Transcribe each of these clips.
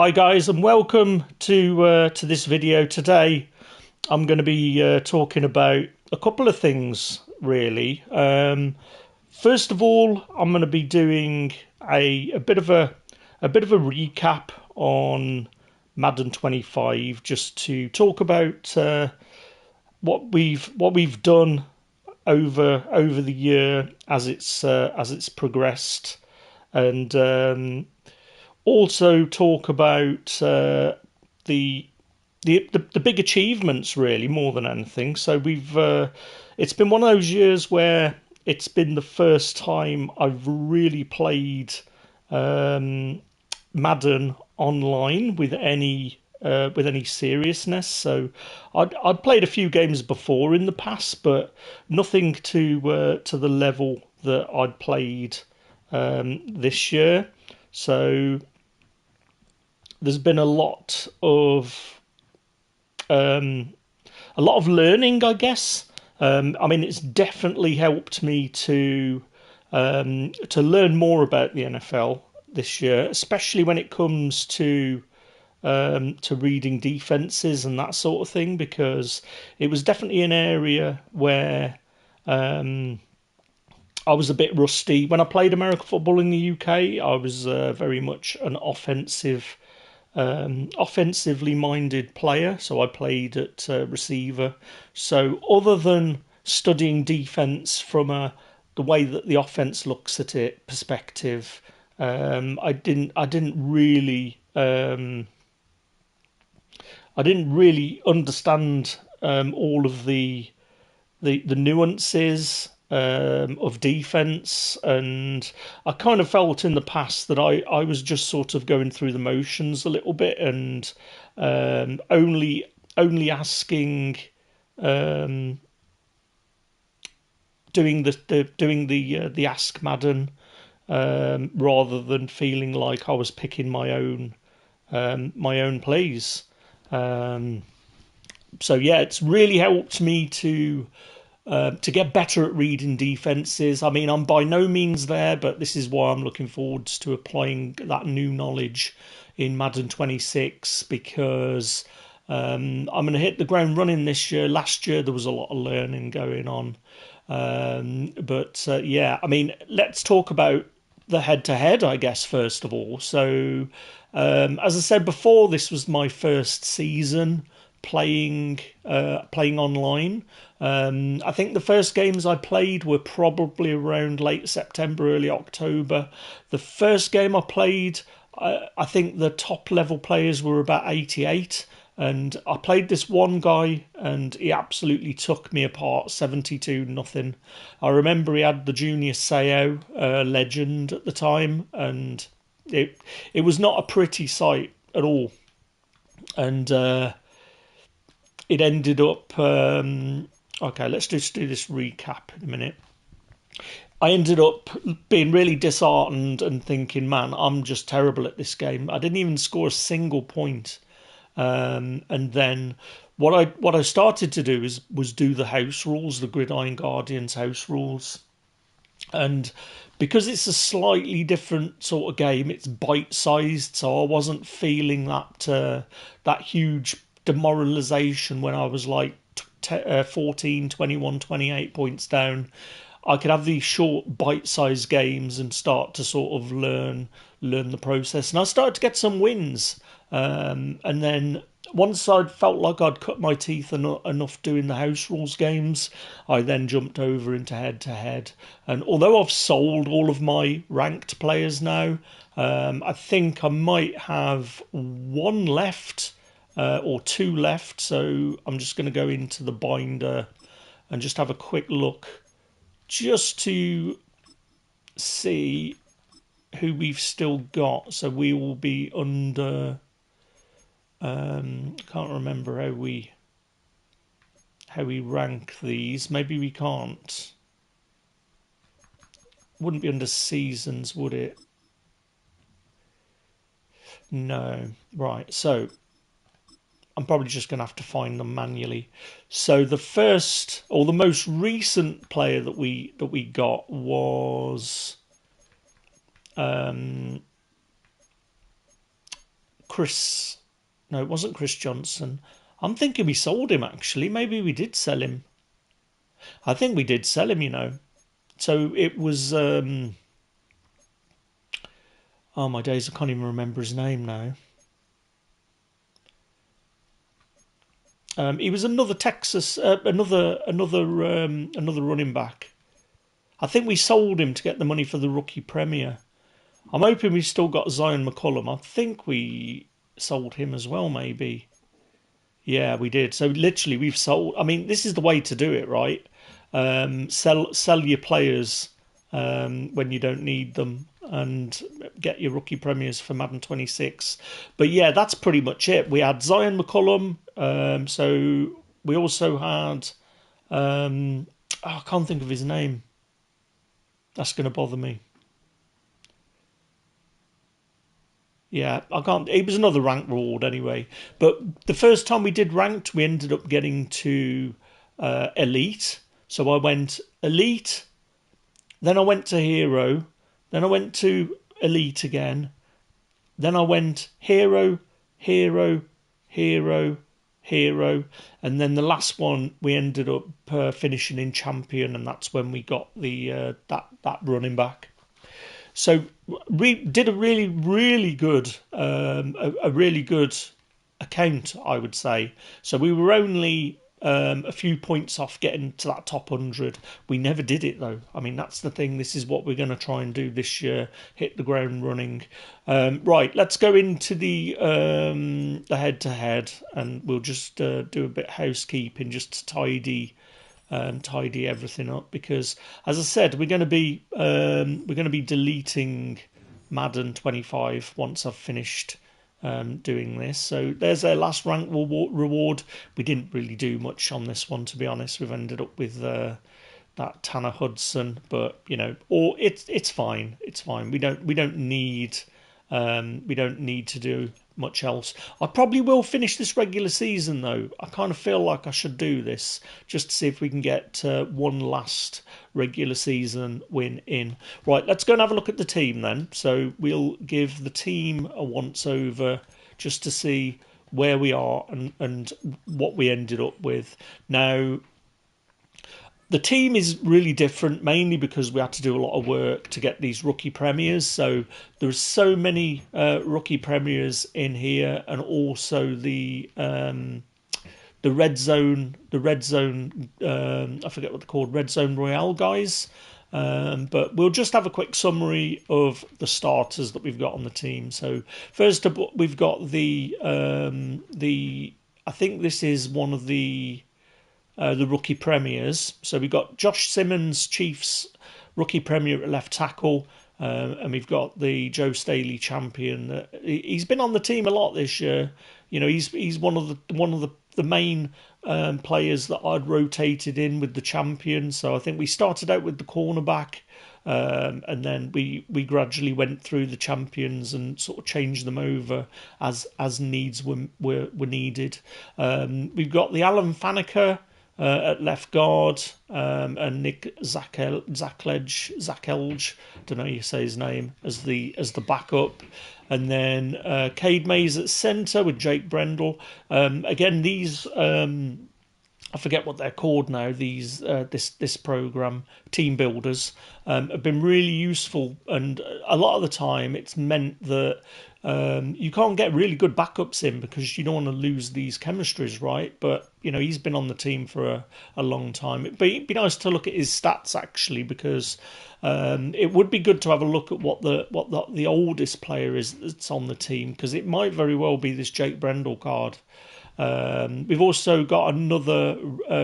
Hi guys, and welcome to this video. Today I'm going to be talking about a couple of things really. First of all, I'm going to be doing a bit of a recap on Madden 25, just to talk about what we've done over the year as it's progressed, and also talk about the, the big achievements, really, more than anything. So we've it's been one of those years where it's been the first time I've really played Madden online with any seriousness. So I'd played a few games before in the past, but nothing to the level that I'd played this year. So there's been a lot of learning, I guess. I mean, it's definitely helped me to learn more about the NFL this year, especially when it comes to reading defenses and that sort of thing, because it was definitely an area where I was a bit rusty. When I played American football in the UK, I was very much an offensively minded player, so I played at receiver. So other than studying defense from the way that the offense looks at it perspective, I didn't really understand all of the nuances of defense, and I kind of felt in the past that I was just sort of going through the motions a little bit, and only asking, um, doing the Ask Madden, rather than feeling like I was picking my own plays. Um, so yeah, it's really helped me to get better at reading defenses. I mean, I'm by no means there, but this is why I'm looking forward to applying that new knowledge in Madden 26, because I'm going to hit the ground running this year. Last year there was a lot of learning going on, but yeah, I mean, let's talk about the head-to-head, I guess, first of all. So, as I said before, this was my first season playing online. I think the first games I played were probably around late September, early October. The first game I played, I think the top level players were about 88. And I played this one guy, and he absolutely took me apart, 72-0. I remember he had the Junior Seau legend at the time, and it was not a pretty sight at all. And it ended up. Okay, let's just do this recap in a minute. I ended up being really disheartened and thinking, man, I'm just terrible at this game. I didn't even score a single point. And then what I started to do was do the house rules, the Gridiron Guardians house rules, and because it's a slightly different sort of game, it's bite sized, so I wasn't feeling that huge demoralization when I was like 14, 21, 28 points down. I could have these short bite-sized games and start to sort of learn the process, and I started to get some wins. And then once I'd felt like I'd cut my teeth enough doing the house rules games, I then jumped over into head to head. And although I've sold all of my ranked players now, I think I might have one left, or two left. So I'm just going to go into the binder and just have a quick look, just to see who we've still got. So we will be under. Can't remember how we rank these. Maybe we can't. Wouldn't be under seasons, would it? No. Right. So I'm probably just going to have to find them manually. So the first, or the most recent player that we got was Chris. No, it wasn't Chris Johnson. I'm thinking we sold him actually. Maybe we did sell him. I think we did sell him, So it was. Oh my days! I can't even remember his name now. He was another Texas, another running back. I think we sold him to get the money for the rookie premier. I'm hoping we've still got Zion McCollum. I think we sold him as well, maybe. Yeah, we did. So literally, we've sold. I mean, this is the way to do it, right? Sell your players when you don't need them, and get your rookie premiers for Madden 26. But yeah, that's pretty much it. We had Zion McCollum. So we also had. I can't think of his name. That's going to bother me. Yeah, I can't. It was another ranked reward anyway. But the first time we did ranked, we ended up getting to elite. So I went elite, then I went to hero, then I went to elite again, then I went hero, hero, hero, hero, and then the last one we ended up finishing in champion, and that's when we got the that running back. So we did a really, really good, a really good account, I would say. So we were only a few points off getting to that top 100. We never did it though. I mean, that's the thing. This is what we're going to try and do this year. Hit the ground running. Right, let's go into the head-to-head, and we'll just do a bit of housekeeping just to tidy everything up, because as I said, we're going to be deleting Madden 25 once I've finished doing this. So there's our last rank reward. We didn't really do much on this one, to be honest. We've ended up with that Tanner Hudson, but or it's fine. It's fine. We don't need to do much else. I probably will finish this regular season though. I kind of feel like I should do this just to see if we can get one last regular season win in. Right, let's go and have a look at the team then. So we'll give the team a once over just to see where we are and what we ended up with. Now, the team is really different, mainly because we had to do a lot of work to get these rookie premiers. So there's so many rookie premiers in here, and also the red zone, I forget what they're called, red zone royale guys. But we'll just have a quick summary of the starters that we've got on the team. So first up, we've got the I think this is one of the rookie premiers. So we've got Josh Simmons, Chiefs rookie premier at left tackle, and we've got the Joe Staley champion. He's been on the team a lot this year. He's one of the main players that I'd rotated in with the champion. So I think we started out with the cornerback. And then we gradually went through the champions and sort of changed them over as needs were needed. We've got the Alan Faneker at left guard, and Nick Zachelge, don't know how you say his name, as the backup, and then Cade Mays at centre with Jake Brendel. Again, these I forget what they're called now. These this program, team builders, have been really useful, and a lot of the time it's meant that you can't get really good backups in because you don't want to lose these chemistries, right? But he's been on the team for a long time. It'd be nice to look at his stats actually, because it would be good to have a look at what the oldest player is that's on the team, because it might very well be this Jake Brendel card. We've also got another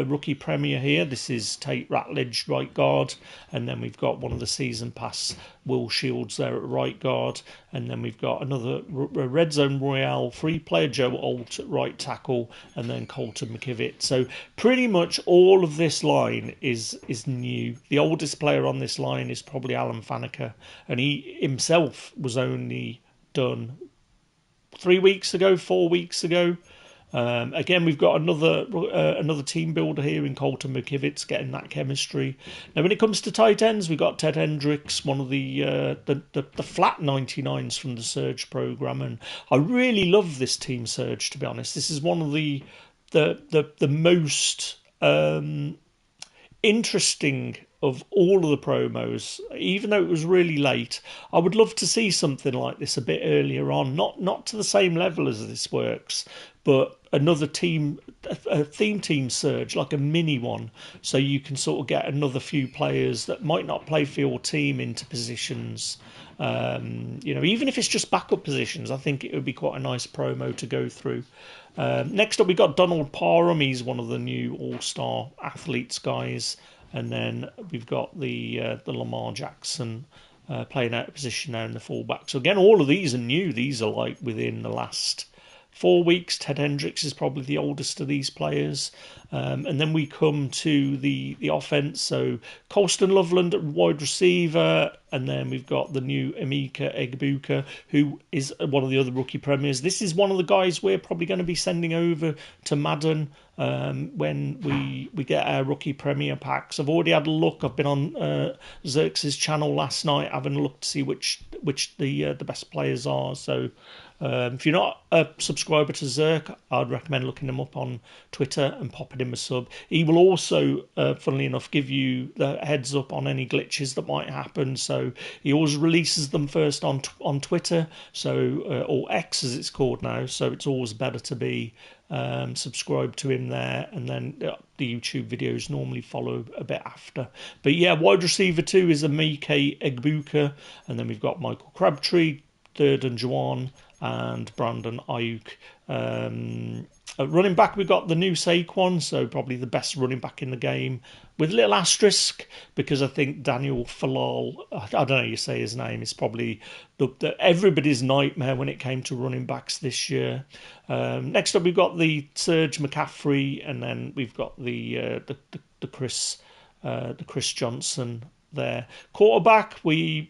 rookie premier here. This is Tate Ratledge, right guard, and then we've got one of the season pass Will Shields there at right guard, and then we've got another Red Zone Royale free player, Joe Alt at right tackle, and then Colton McKivitt. So pretty much all of this line is new. The oldest player on this line is probably Alan Faneker, and he himself was only done 4 weeks ago. Again, we've got another team builder here in Colton McKivitz getting that chemistry. Now, when it comes to tight ends, we've got Ted Hendricks, one of the flat 99s from the Surge program, and I really love this team Surge. To be honest, this is one of the most interesting of all of the promos. Even though it was really late, I would love to see something like this a bit earlier on. Not to the same level as this works, but another team, a theme team Surge, like a mini one, so you can sort of get another few players that might not play for your team into positions. Even if it's just backup positions, I think it would be quite a nice promo to go through. Next up, we got Donald Parham. He's one of the new All-Star athletes guys. And then we've got the Lamar Jackson playing out of position now in the fullback. So again, all of these are new. These are like within the last 4 weeks. Ted Hendricks is probably the oldest of these players. And then we come to the offense. So Colston Loveland at wide receiver. And then we've got the new Emeka Egbuka, who is one of the other rookie premiers. This is one of the guys we're probably going to be sending over to Madden when we get our rookie premier packs. I've already had a look. I've been on Xerxes' channel last night having a look to see which the best players are. So if you're not a subscriber to Zerk, I'd recommend looking him up on Twitter and popping him a sub. He will also, funnily enough, give you the heads up on any glitches that might happen. So he always releases them first on Twitter, or X as it's called now. So it's always better to be subscribed to him there, and then the YouTube videos normally follow a bit after. But yeah, wide receiver 2 is Emeka Egbuka, and then we've got Michael Crabtree, Third and Juwan, and Brandon Ayuk. At running back, we've got the new Saquon, so probably the best running back in the game, with a little asterisk, because I think Daniel Falal, I don't know how you say his name, is probably everybody's nightmare when it came to running backs this year. Next up, we've got the Serge McCaffrey, and then we've got the Chris Johnson there. Quarterback, we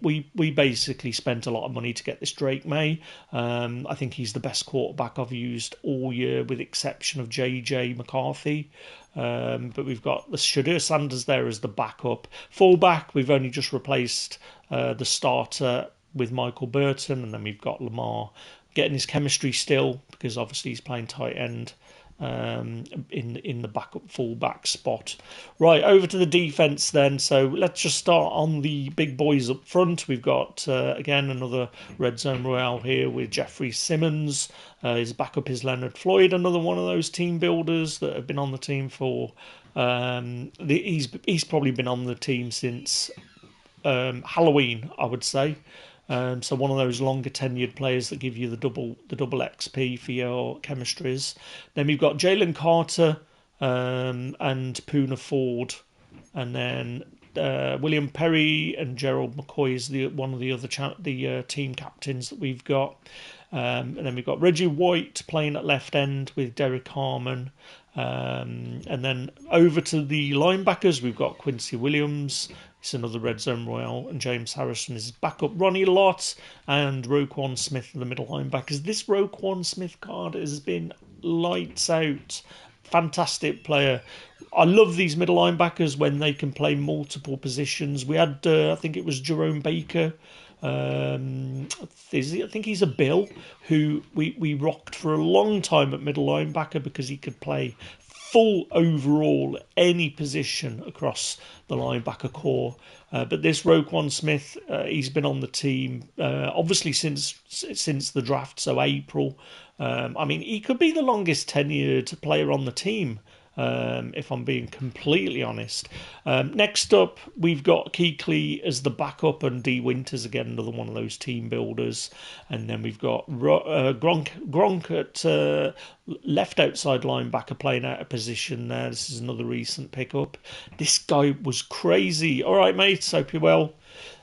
basically spent a lot of money to get this Drake May. I think he's the best quarterback I've used all year, with exception of JJ McCarthy. But we've got the Shadur Sanders there as the backup. Fullback, we've only just replaced the starter with Michael Burton, and then we've got Lamar getting his chemistry still, because obviously he's playing tight end in the backup fullback spot. Right, over to the defense then. So let's just start on the big boys up front. We've got again another red zone royale here with Jeffrey Simmons. His backup is Leonard Floyd, another one of those team builders that have been on the team for he's probably been on the team since Halloween, I would say. So one of those longer tenured players that give you the double XP for your chemistries. Then we've got Jalen Carter and Poona Ford, and then William Perry and Gerald McCoy is one of the other team captains that we've got. And then we've got Reggie White playing at left end with Derek Harmon. And then over to the linebackers, we've got Quincy Williams. It's another red zone royale, and James Harrison is backup. Ronnie Lott and Roquan Smith are the middle linebackers. This Roquan Smith card has been lights out. Fantastic player. I love these middle linebackers when they can play multiple positions. We had, I think it was Jerome Baker. I think he's a Bill who we rocked for a long time at middle linebacker, because he could play full overall any position across the linebacker core. But this Roquan Smith, he's been on the team obviously since the draft, so April. He could be the longest tenured player on the team, if I'm being completely honest. Next up, we've got Kuechly as the backup, and D. Winters, again, another one of those team builders. And then we've got Gronk at left outside linebacker, playing out of position there. This is another recent pickup. This guy was crazy. All right, mate, hope you're well.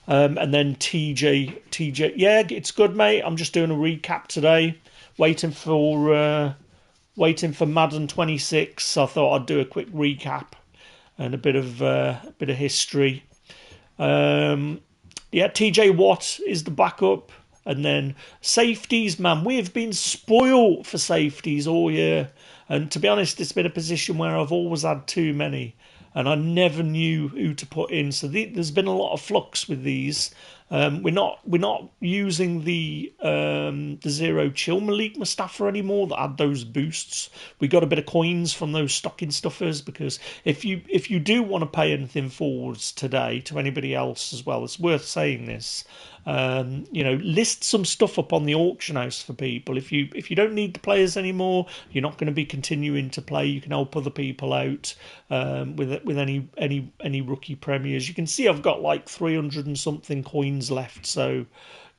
And then TJ, yeah, it's good, mate. I'm just doing a recap today, waiting for Madden 26. I thought I'd do a quick recap and a bit of history. TJ Watt is the backup. And then safeties, man, we've been spoilt for safeties all year. And to be honest, it's been a position where I've always had too many, and I never knew who to put in. So there's been a lot of flux with these. We're not using the zero chill Malik Mustafa anymore that had those boosts. We got a bit of coins from those stocking stuffers, because if you do want to pay anything forwards today to anybody else as well, it's worth saying this. List some stuff up on the auction house for people. If you don't need the players anymore, you're not going to be continuing to play. You can help other people out with any rookie premiers. You can see I've got like 300 and something coins left. So,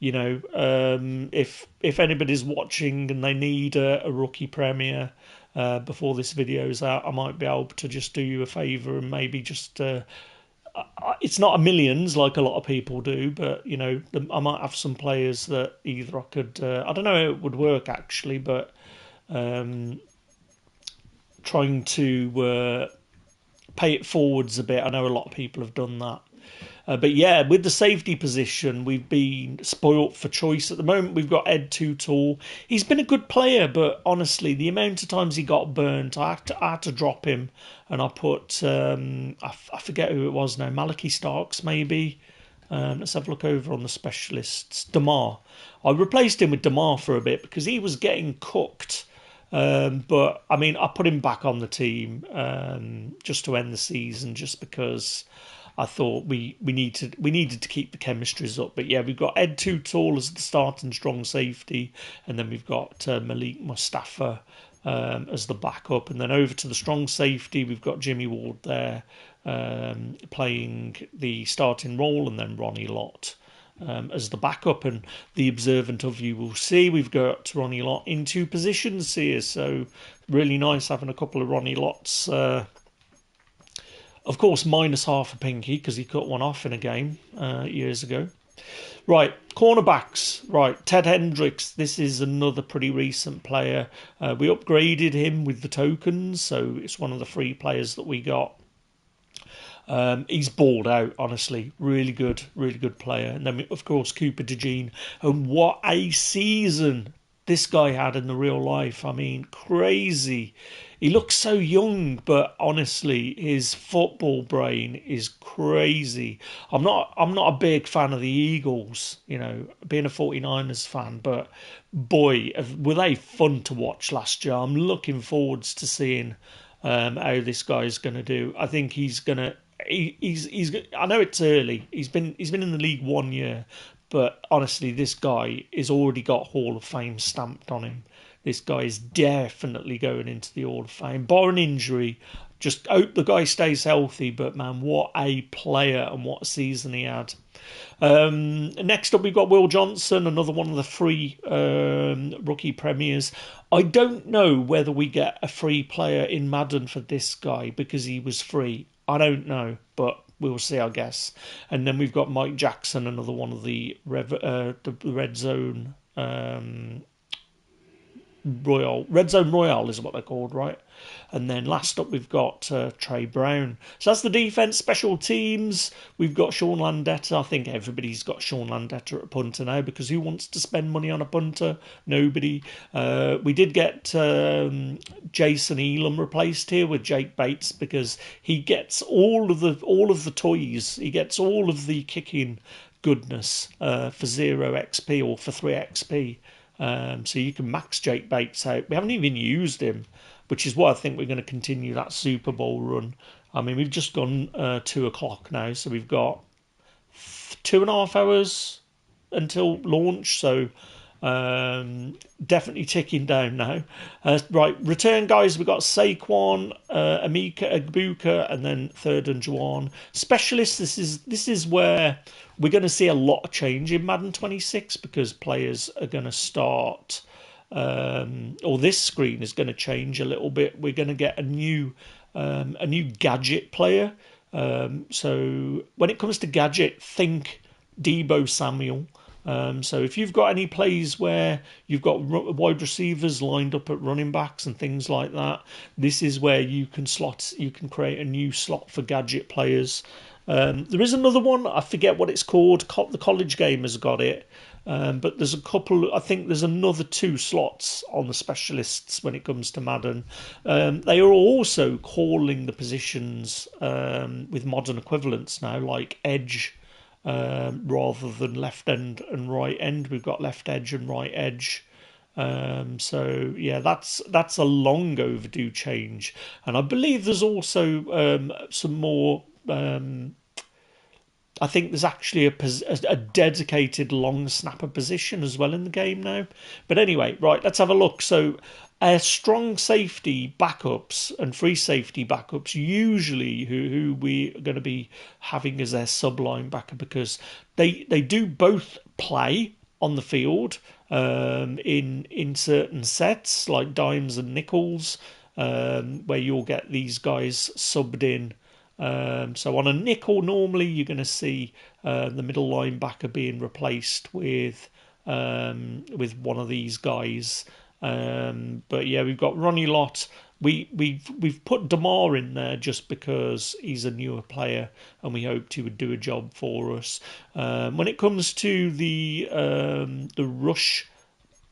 if anybody's watching and they need a rookie premier before this video's out, I might be able to just do you a favour and maybe just. It's not a millions like a lot of people do, but I might have some players that either I could. I don't know how it would work actually, but trying to pay it forwards a bit. I know a lot of people have done that. But yeah, with the safety position, we've been spoilt for choice. At the moment, we've got Ed Too Tall. He's been a good player, but honestly, the amount of times he got burnt, I had to drop him, and I put I forget who it was now, Malachi Starks maybe. Let's have a look over on the specialists. Damar. I replaced him with Damar for a bit because he was getting cooked. But I mean, I put him back on the team just to end the season, just because I thought we needed to keep the chemistries up. But yeah, we've got Ed Too Tall as the starting strong safety, and then we've got Malik Mustafa as the backup, and then over to the strong safety we've got Jimmy Ward there playing the starting role, and then Ronnie Lott as the backup. And the observant of you will see we've got Ronnie Lott in two positions here, so really nice having a couple of Ronnie Lotts. Of course, minus half a pinky because he cut one off in a game years ago. Right, cornerbacks. Right, Ted Hendricks. This is another pretty recent player. We upgraded him with the tokens, so it's one of the free players that we got. He's balled out, honestly. Really good player. And then, of course, Cooper DeJean. And what a season this guy had in the real life. I mean, crazy. He looks so young, but honestly, his football brain is crazy. I'm not a big fan of the Eagles, being a 49ers fan, but boy, were they fun to watch last year. I'm looking forwards to seeing how this guy's going to do. I think he's going to. He's. I know it's early. He's been in the league 1 year, but honestly, this guy has already got Hall of Fame stamped on him. This guy is definitely going into the Hall of Fame. Barring injury, just hope the guy stays healthy. But man, what a player and what a season he had. Next up, we've got Will Johnson, another one of the free rookie premiers. I don't know whether we get a free player in Madden for this guy because he was free. I don't know, but we'll see, I guess. And then we've got Mike Jackson, another one of the Red Zone Red Zone Royale is what they're called, right? And then last up we've got Trey Brown. So that's the defence. Special teams, we've got Sean Landetta. I think everybody's got Sean Landetta at punter now, because who wants to spend money on a punter? Nobody. We did get Jason Elam replaced here with Jake Bates, because he gets all of the toys. He gets all of the kicking goodness for 0 XP or for 3 XP. So you can max Jake Bates out. We haven't even used him, which is why I think we're going to continue that Super Bowl run. I mean, we've just gone 2 o'clock now, so we've got 2.5 hours until launch. So definitely ticking down now. Right, return guys, we've got Saquon, Amika Egbuka, and then third and Juwan. Specialists, this is where we're going to see a lot of change in Madden 26, because players are going to start, or this screen is going to change a little bit. We're going to get a new gadget player. So when it comes to gadget, think Deebo Samuel. So if you've got any plays where you've got wide receivers lined up at running backs and things like that, this is where you can create a new slot for gadget players. There is another one, I forget what it's called. The College Game has got it. But there's a couple. I think there's another two slots on the specialists when it comes to Madden. They are also calling the positions with modern equivalents now, like edge rather than left end and right end. We've got left edge and right edge. So yeah, that's a long overdue change, and I believe there's also some more. I think there's actually a dedicated long snapper position as well in the game now. But anyway, right, let's have a look. So, strong safety backups and free safety backups, usually who we are going to be having as their sub linebacker, because they do both play on the field in certain sets like dimes and nickels, where you'll get these guys subbed in. So on a nickel, normally you're going to see the middle linebacker being replaced with one of these guys. But yeah, we've got Ronnie Lott. We've put Damar in there just because he's a newer player and we hoped he would do a job for us. When it comes to the rush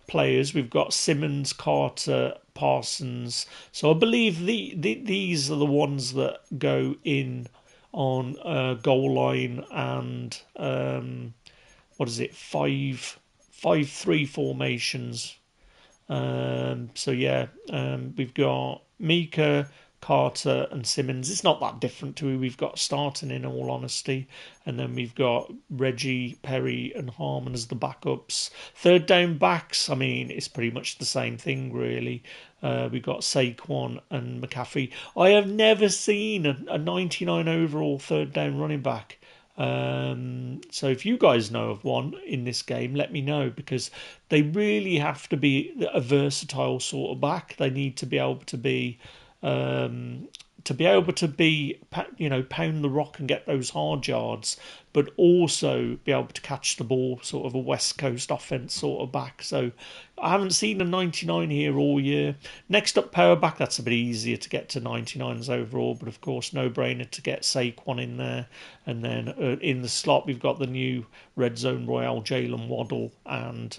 players, we've got Simmons, Carter, Parsons. So I believe these are the ones that go in on goal line and what is it, 5-3 formations. So yeah, we've got Mika, Carter, and Simmons. It's not that different to who we've got starting, in all honesty. And then we've got Reggie, Perry, and Harmon as the backups. Third down backs, I mean, it's pretty much the same thing, really. We've got Saquon and McCaffrey. I have never seen a 99 overall third down running back. So if you guys know of one in this game, let me know, because they really have to be a versatile sort of back. They need to be able um, to be, pound the rock and get those hard yards, but also be able to catch the ball, sort of a West Coast offense sort of back. So I haven't seen a 99 here all year. Next up, power back. That's a bit easier to get to 99s overall, but of course, no brainer to get Saquon in there. And then in the slot, we've got the new Red Zone Royale, Jalen Waddle and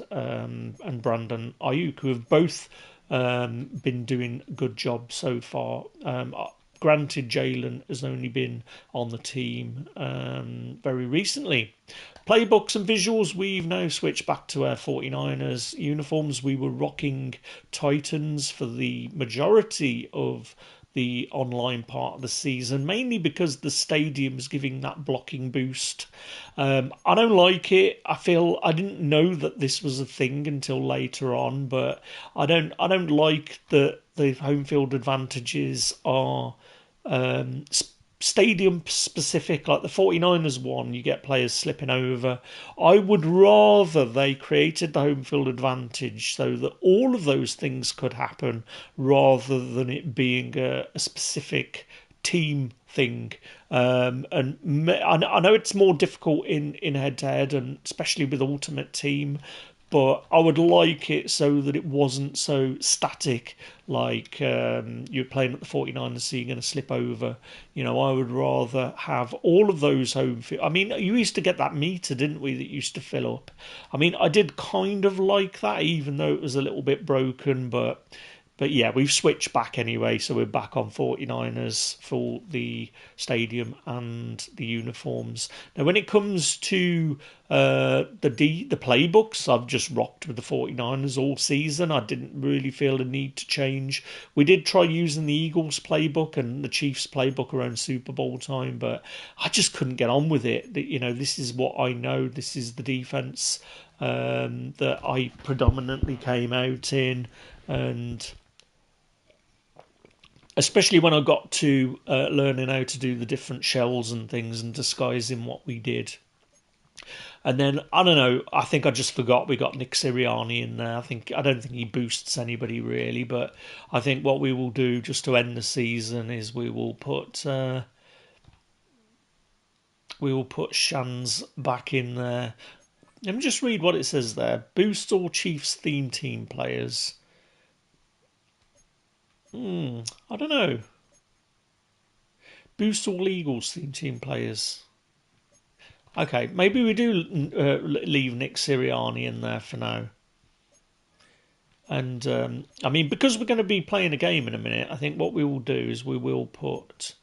Brandon Ayuk, who have both been doing a good job so far. Granted, Jalen has only been on the team very recently. Playbooks and visuals, we've now switched back to our 49ers uniforms. We were rocking Titans for the majority of the online part of the season, mainly because the stadium's giving that blocking boost. I don't like it. I didn't know that this was a thing until later on, but I don't like that the home field advantages are stadium specific. Like the 49ers one, you get players slipping over. I would rather they created the home field advantage so that all of those things could happen, rather than it being a specific team thing. And I know it's more difficult in head to head, and especially with Ultimate Team, but I would like it so that it wasn't so static, like you're playing at the 49ers, so you're going to slip over. I would rather have all of those home field. I mean, you used to get that meter, didn't we, that used to fill up? I mean, I did kind of like that, even though it was a little bit broken, but yeah, we've switched back anyway, so we're back on 49ers for the stadium and the uniforms. Now, when it comes to the playbooks, I've just rocked with the 49ers all season. I didn't really feel a need to change. We did try using the Eagles playbook and the Chiefs playbook around Super Bowl time, but I just couldn't get on with it. This is what I know. This is the defense that I predominantly came out in, and especially when I got to learning how to do the different shells and things and disguising what we did. And then, I don't know, I think I just forgot we got Nick Sirianni in there. I don't think he boosts anybody really, but I think what we will do just to end the season is we will put Shans back in there. Let me just read what it says there. Boost all Chiefs theme team players. I don't know. Boost all Eagles theme team players. Okay, maybe we do leave Nick Sirianni in there for now. And I mean, because we're going to be playing a game in a minute, I think what we will do is we will put.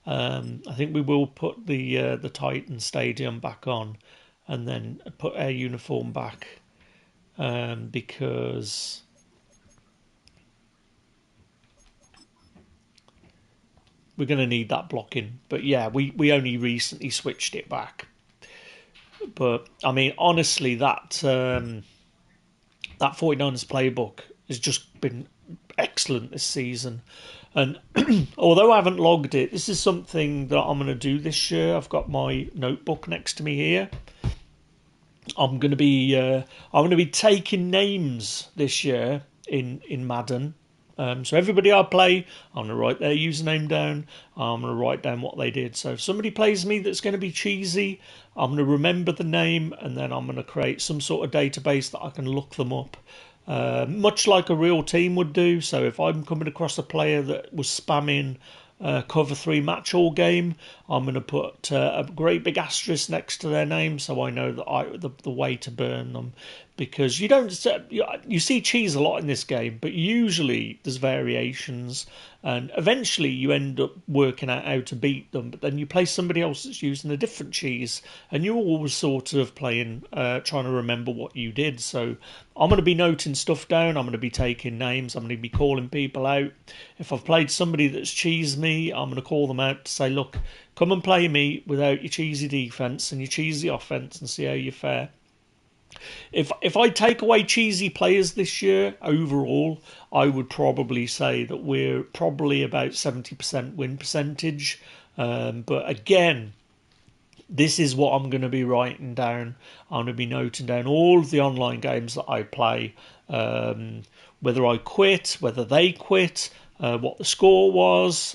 I think we will put the Titan Stadium back on, and then put our uniform back, because we're going to need that blocking. But yeah, we only recently switched it back. But I mean, honestly, that 49ers playbook has just been excellent this season. And although I haven't logged it, this is something that I'm going to do this year. I've got my notebook next to me here. I'm going to be taking names this year in Madden. So everybody I play, I'm going to write their username down. I'm going to write down what they did. So if somebody plays me that's going to be cheesy, I'm going to remember the name, and then I'm going to create some sort of database that I can look them up. Much like a real team would do. So if I'm coming across a player that was spamming cover three match all game, I'm going to put a great big asterisk next to their name, so I know that the way to burn them. Because you see cheese a lot in this game, but usually there's variations, and eventually you end up working out how to beat them. But then you play somebody else that's using a different cheese, and you're always sort of playing, trying to remember what you did. So I'm going to be noting stuff down. I'm going to be taking names. I'm going to be calling people out. If I've played somebody that's cheesed me, I'm going to call them out to say, look, come and play me without your cheesy defense and your cheesy offense, and see how you fare. If I take away cheesy players this year overall, I would probably say that we're probably about 70% win percentage. But again, this is what I'm going to be writing down. I'm going to be noting down all of the online games that I play, whether I quit, whether they quit, what the score was,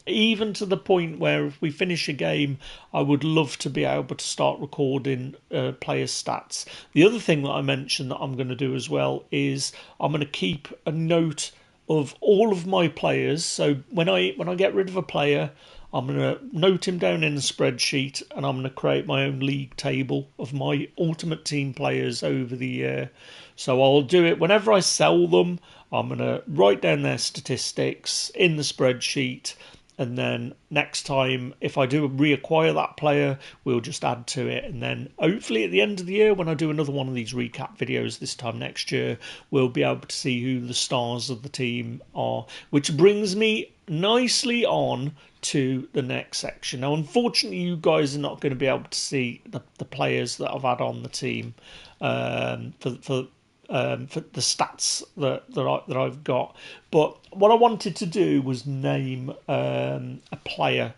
even to the point where if we finish a game, I would love to be able to start recording player stats. The other thing that I mentioned that I'm going to do as well is I'm going to keep a note of all of my players. So when I get rid of a player, I'm going to note him down in a spreadsheet, and I'm going to create my own league table of my ultimate team players over the year. So I'll do it whenever I sell them. I'm going to write down their statistics in the spreadsheet, and then next time, if I do reacquire that player, we'll just add to it. And then hopefully at the end of the year, when I do another one of these recap videos this time next year, we'll be able to see who the stars of the team are. Which brings me nicely on to the next section. Now, unfortunately, you guys are not going to be able to see the players that I've had on the team for the stats that I've got. But what I wanted to do was name a player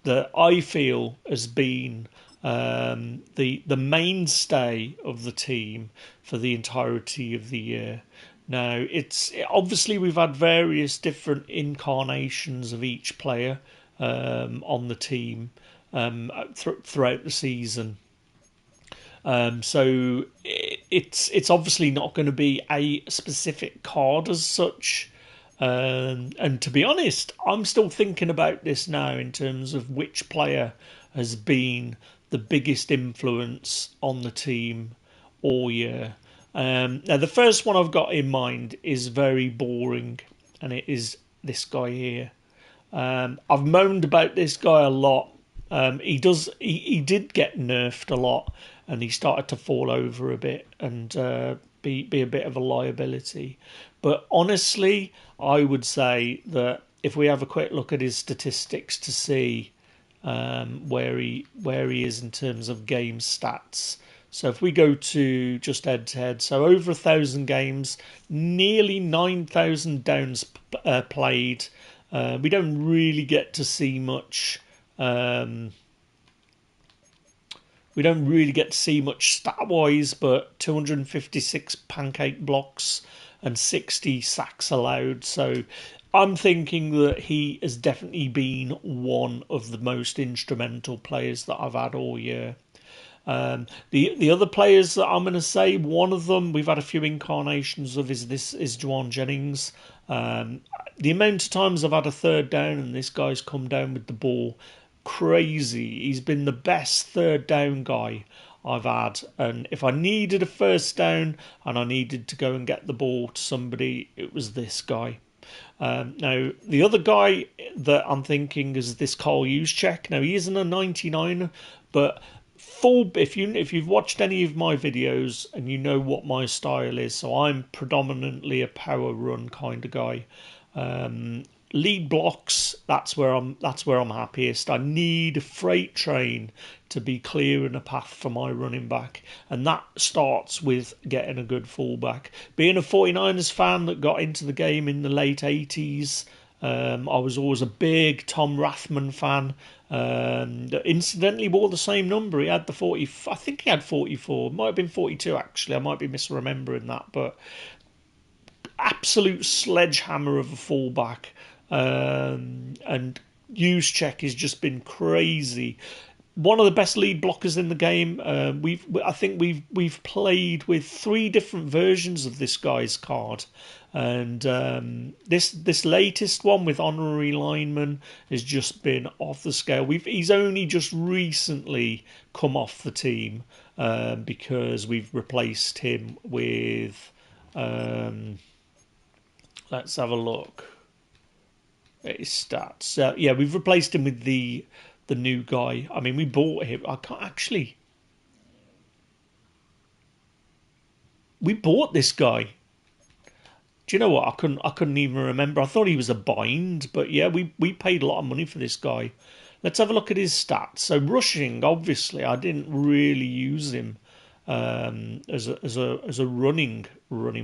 that I feel has been the mainstay of the team for the entirety of the year. Now, it's obviously we've had various different incarnations of each player on the team throughout the season. So it's obviously not going to be a specific card as such. And to be honest, I'm still thinking about this now in terms of which player has been the biggest influence on the team all year. Now, the first one I've got in mind is very boring, and it is this guy here. I've moaned about this guy a lot. He did get nerfed a lot, and he started to fall over a bit and be a bit of a liability. But honestly, I would say that if we have a quick look at his statistics to see where he is in terms of game stats. So if we go to just head to head, so over 1,000 games, nearly 9,000 downs played. We don't really get to see much. We don't really get to see much stat-wise, but 256 pancake blocks and 60 sacks allowed. So I'm thinking that he has definitely been one of the most instrumental players that I've had all year. The other players that I'm going to say, one of them we've had a few incarnations of is Juwan Jennings. The amount of times I've had a third down and this guy's come down with the ball crazy. He's been the best third down guy I've had. And if I needed a first down and I needed to go and get the ball to somebody, it was this guy. Now, the other guy that I'm thinking is this Carl Juszczyk. Now, he isn't a 99, but full. If you've watched any of my videos and you know what my style is, so I'm predominantly a power run kind of guy. Lead blocks, that's where I'm happiest. I need a freight train to be clearing a path for my running back, and that starts with getting a good fullback. Being a 49ers fan that got into the game in the late 80s, I was always a big Tom Rathman fan. That incidentally wore the same number. He had the 40. I think he had 44. Might have been 42 actually. I might be misremembering that, but absolute sledgehammer of a fullback. And Juszczyk has just been crazy. One of the best lead blockers in the game. I think we've played with 3 different versions of this guy's card, and this latest one with honorary lineman has just been off the scale. He's only just recently come off the team because we've replaced him with. Let's have a look. His stats. Yeah, we've replaced him with the new guy. I mean, we bought him. I can't actually. We bought this guy. Do you know what? I couldn't even remember. I thought he was a bind, but yeah, we paid a lot of money for this guy. Let's have a look at his stats. So rushing, obviously, I didn't really use him as a running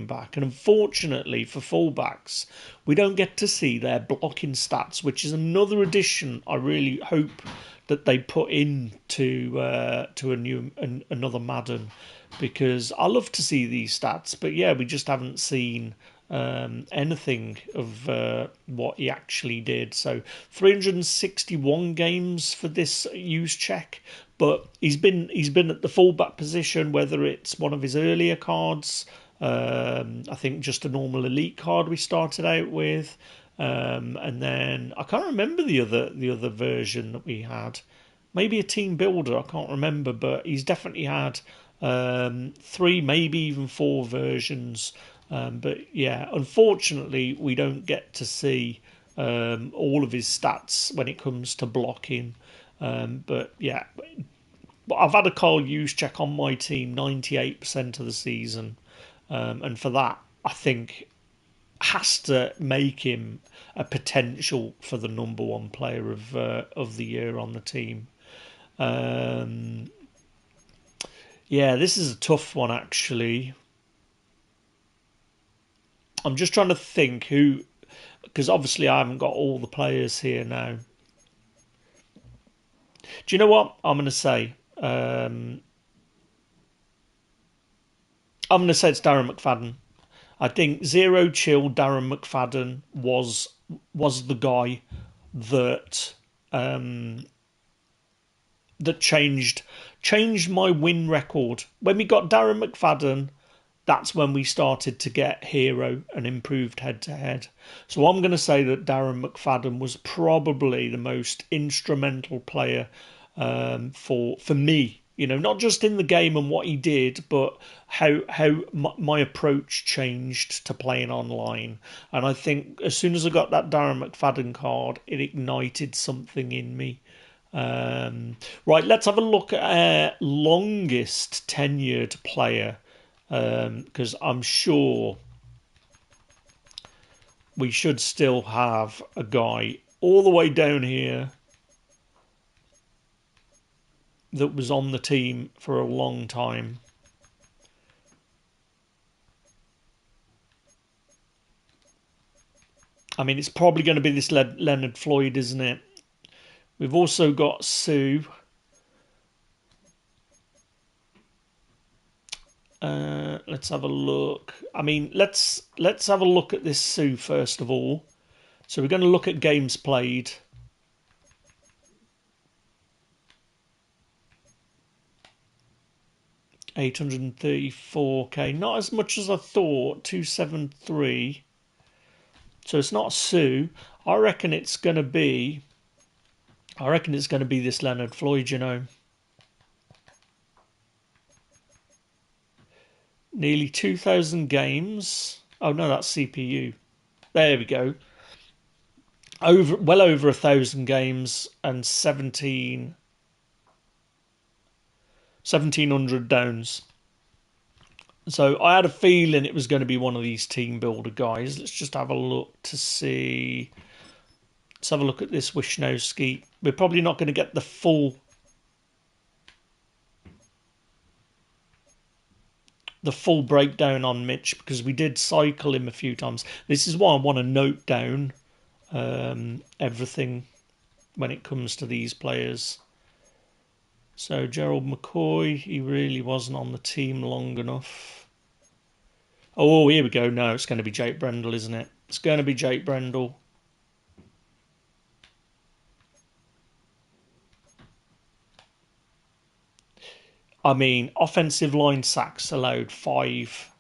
back, and unfortunately for fullbacks, we don't get to see their blocking stats, which is another addition I really hope that they put into another Madden, because I love to see these stats, but yeah, we just haven't seen anything of what he actually did. So 361 games for this Juszczyk, but he's been at the fullback position, whether it's one of his earlier cards, I think just a normal elite card we started out with, and then I can't remember the other version that we had. Maybe a team builder, I can't remember, but he's definitely had 3, maybe even 4 versions. But yeah, unfortunately, we don't get to see all of his stats when it comes to blocking. But yeah, I've had a Carl Juszczyk on my team 98% of the season, and for that, I think has to make him a potential for the number 1 player of the year on the team. Yeah, this is a tough one actually. I'm just trying to think who, because obviously I haven't got all the players here now. Do you know what I'm going to say? I'm going to say it's Darren McFadden. I think Zero Chill Darren McFadden was the guy that that changed my win record. When we got Darren McFadden, that's when we started to get hero and improved head to head. So I'm going to say that Darren McFadden was probably the most instrumental player for me. You know, not just in the game and what he did, but how my approach changed to playing online. And I think as soon as I got that Darren McFadden card, it ignited something in me. Right, let's have a look at our longest tenured player, because I'm sure we should still have a guy all the way down here that was on the team for a long time. I mean, it's probably going to be this Leonard Floyd, isn't it? We've also got Sue. Let's have a look. I mean, let's have a look at this Sue first of all. So we're going to look at games played. $834K, not as much as I thought. 273. So it's not Sue. I reckon it's going to be. I reckon it's going to be this Leonard Floyd, you know. Nearly 2,000 games. Oh no, that's CPU. There we go. Well over 1,000 games and 1,700 downs. So I had a feeling it was going to be one of these team builder guys. Let's just have a look to see. Let's have a look at this Wisnowski. We're probably not going to get the full breakdown on Mitch because we did cycle him a few times. This is why I want to note down everything when it comes to these players. So Gerald McCoy, he really wasn't on the team long enough. Oh, here we go. No, it's going to be Jake Brendel, isn't it? It's going to be Jake Brendel. I mean, offensive line sacks allowed 5.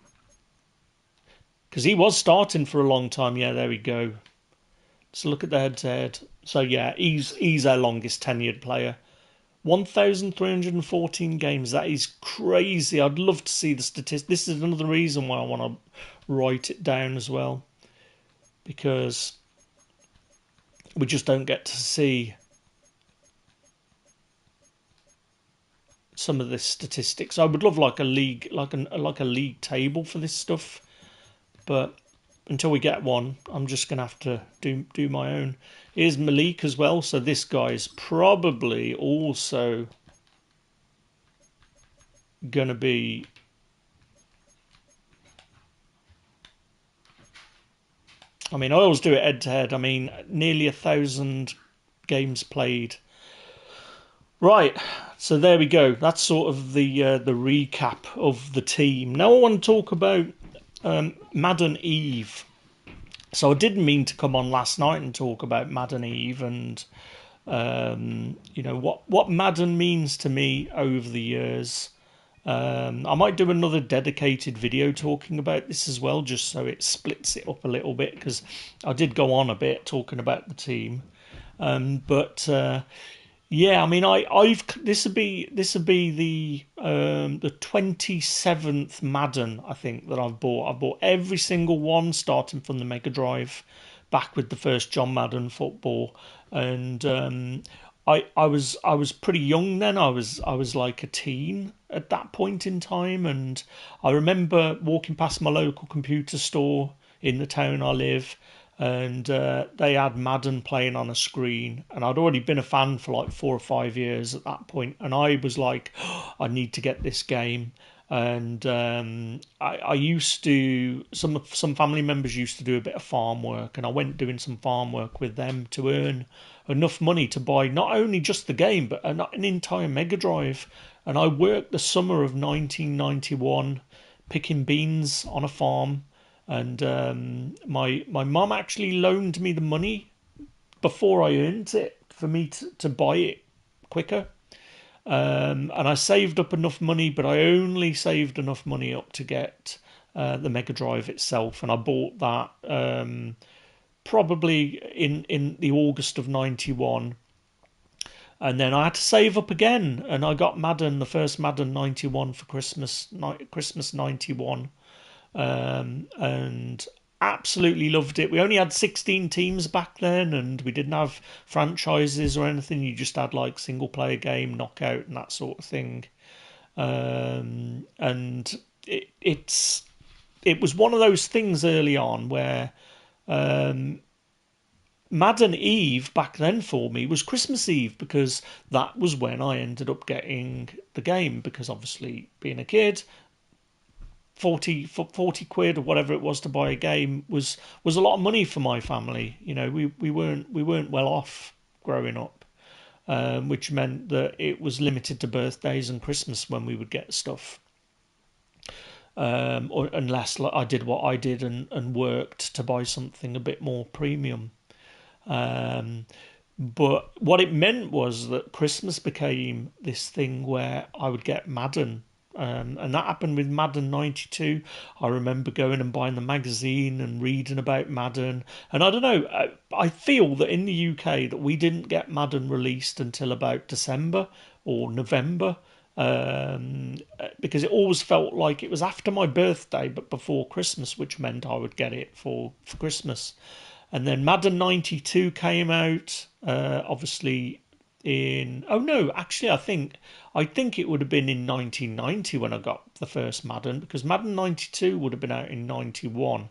Because he was starting for a long time. Yeah, there we go. Let's look at the head-to-head. So yeah, he's our longest tenured player. 1,314 games. That is crazy. I'd love to see the statistics. This is another reason why I want to write it down as well. Because we just don't get to see some of this statistics. I would love like a league, like a league table for this stuff. But until we get one, I'm just gonna have to do my own. Here's Malik as well. So this guy's probably also gonna be I mean, I always do it head to head. I mean, nearly 1,000 games played. Right, so there we go. That's sort of the recap of the team. Now I want to talk about Madden Eve. So I didn't mean to come on last night and talk about Madden Eve and you know what Madden means to me over the years. I might do another dedicated video talking about this as well, just so it splits it up a little bit, because I did go on a bit talking about the team. But yeah, I mean, I've this would be the 27th Madden I think that I've bought. I bought every single one, starting from the Mega Drive, back with the first John Madden football, and I was pretty young then. I was like a teen at that point in time, and I remember walking past my local computer store in the town I live, and they had Madden playing on a screen, and I'd already been a fan for like 4 or 5 years at that point, and I was like, oh, I need to get this game. And I used to some family members used to do a bit of farm work, and I went doing some farm work with them to earn enough money to buy not only just the game but an entire Mega Drive. And I worked the summer of 1991 picking beans on a farm, and my mum actually loaned me the money before I earned it for me to buy it quicker. And I saved up enough money, but I only saved enough money up to get the Mega Drive itself, and I bought that probably in the August of '91, and then I had to save up again, and I got Madden, the first Madden '91 for Christmas '91, and absolutely loved it. We only had 16 teams back then, and we didn't have franchises or anything. You just had like single player game, knockout, and that sort of thing. And it was one of those things early on where Madden Eve back then for me was Christmas Eve, because that was when I ended up getting the game, because obviously being a kid, 40 quid or whatever it was to buy a game was a lot of money for my family. You know, we weren't well off growing up, which meant that it was limited to birthdays and Christmas when we would get stuff. Or unless I did what I did and worked to buy something a bit more premium. But what it meant was that Christmas became this thing where I would get Madden And that happened with Madden 92. I remember going and buying the magazine and reading about Madden. And I don't know, I feel that in the UK that we didn't get Madden released until about December or November. Because it always felt like it was after my birthday but before Christmas, which meant I would get it for Christmas. And then Madden 92 came out, obviously in, oh no, actually I think it would have been in 1990 when I got the first Madden, because Madden 92 would have been out in 91.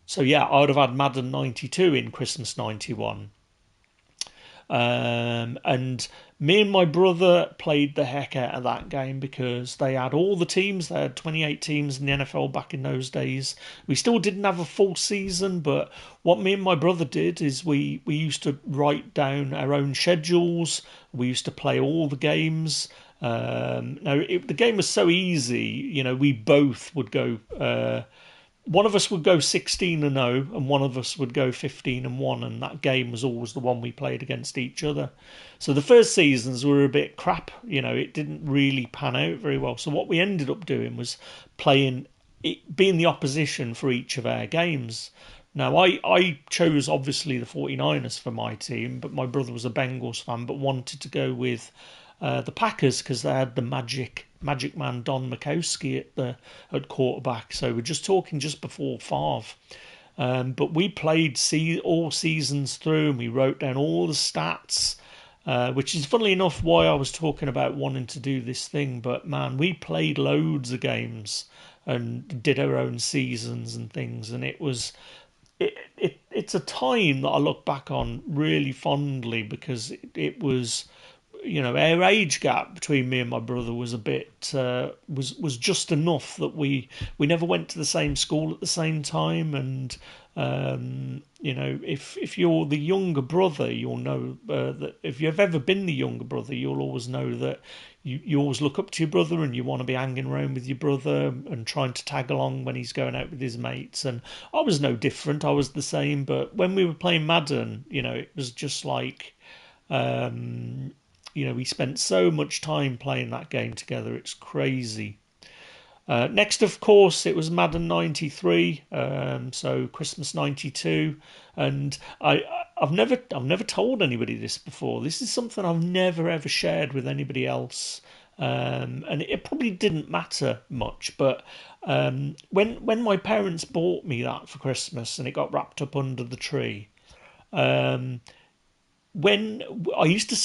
So yeah, I would have had Madden 92 in Christmas 91. And me and my brother played the heck out of that game because they had all the teams. They had 28 teams in the NFL back in those days. We still didn't have a full season, but what me and my brother did is we used to write down our own schedules. We used to play all the games. The game was so easy, we both would go. One of us would go 16-0 and one of us would go 15-1, and that game was always the one we played against each other. So the first seasons were a bit crap, it didn't really pan out very well. So what we ended up doing was being the opposition for each of our games. Now, I chose, obviously, the 49ers for my team, but my brother was a Bengals fan but wanted to go with the Packers because they had the magic man Don Majkowski at quarterback. So we're just talking just before Favre. But we played all seasons through and we wrote down all the stats, which is funnily enough why I was talking about wanting to do this thing. But man, we played loads of games and did our own seasons and things, and it's a time that I look back on really fondly because it was, our age gap between me and my brother was a bit was just enough that we never went to the same school at the same time, and if you're the younger brother, you'll know that if you've ever been the younger brother, you'll always know that you always look up to your brother and you want to be hanging around with your brother and trying to tag along when he's going out with his mates. And I was no different. I was the same. But when we were playing Madden, it was just like, we spent so much time playing that game together. It's crazy. Next, of course, it was Madden 93, so Christmas 92, and I've never told anybody this before. This is something I've never ever shared with anybody else, and it probably didn't matter much. But when my parents bought me that for Christmas and it got wrapped up under the tree, when I used to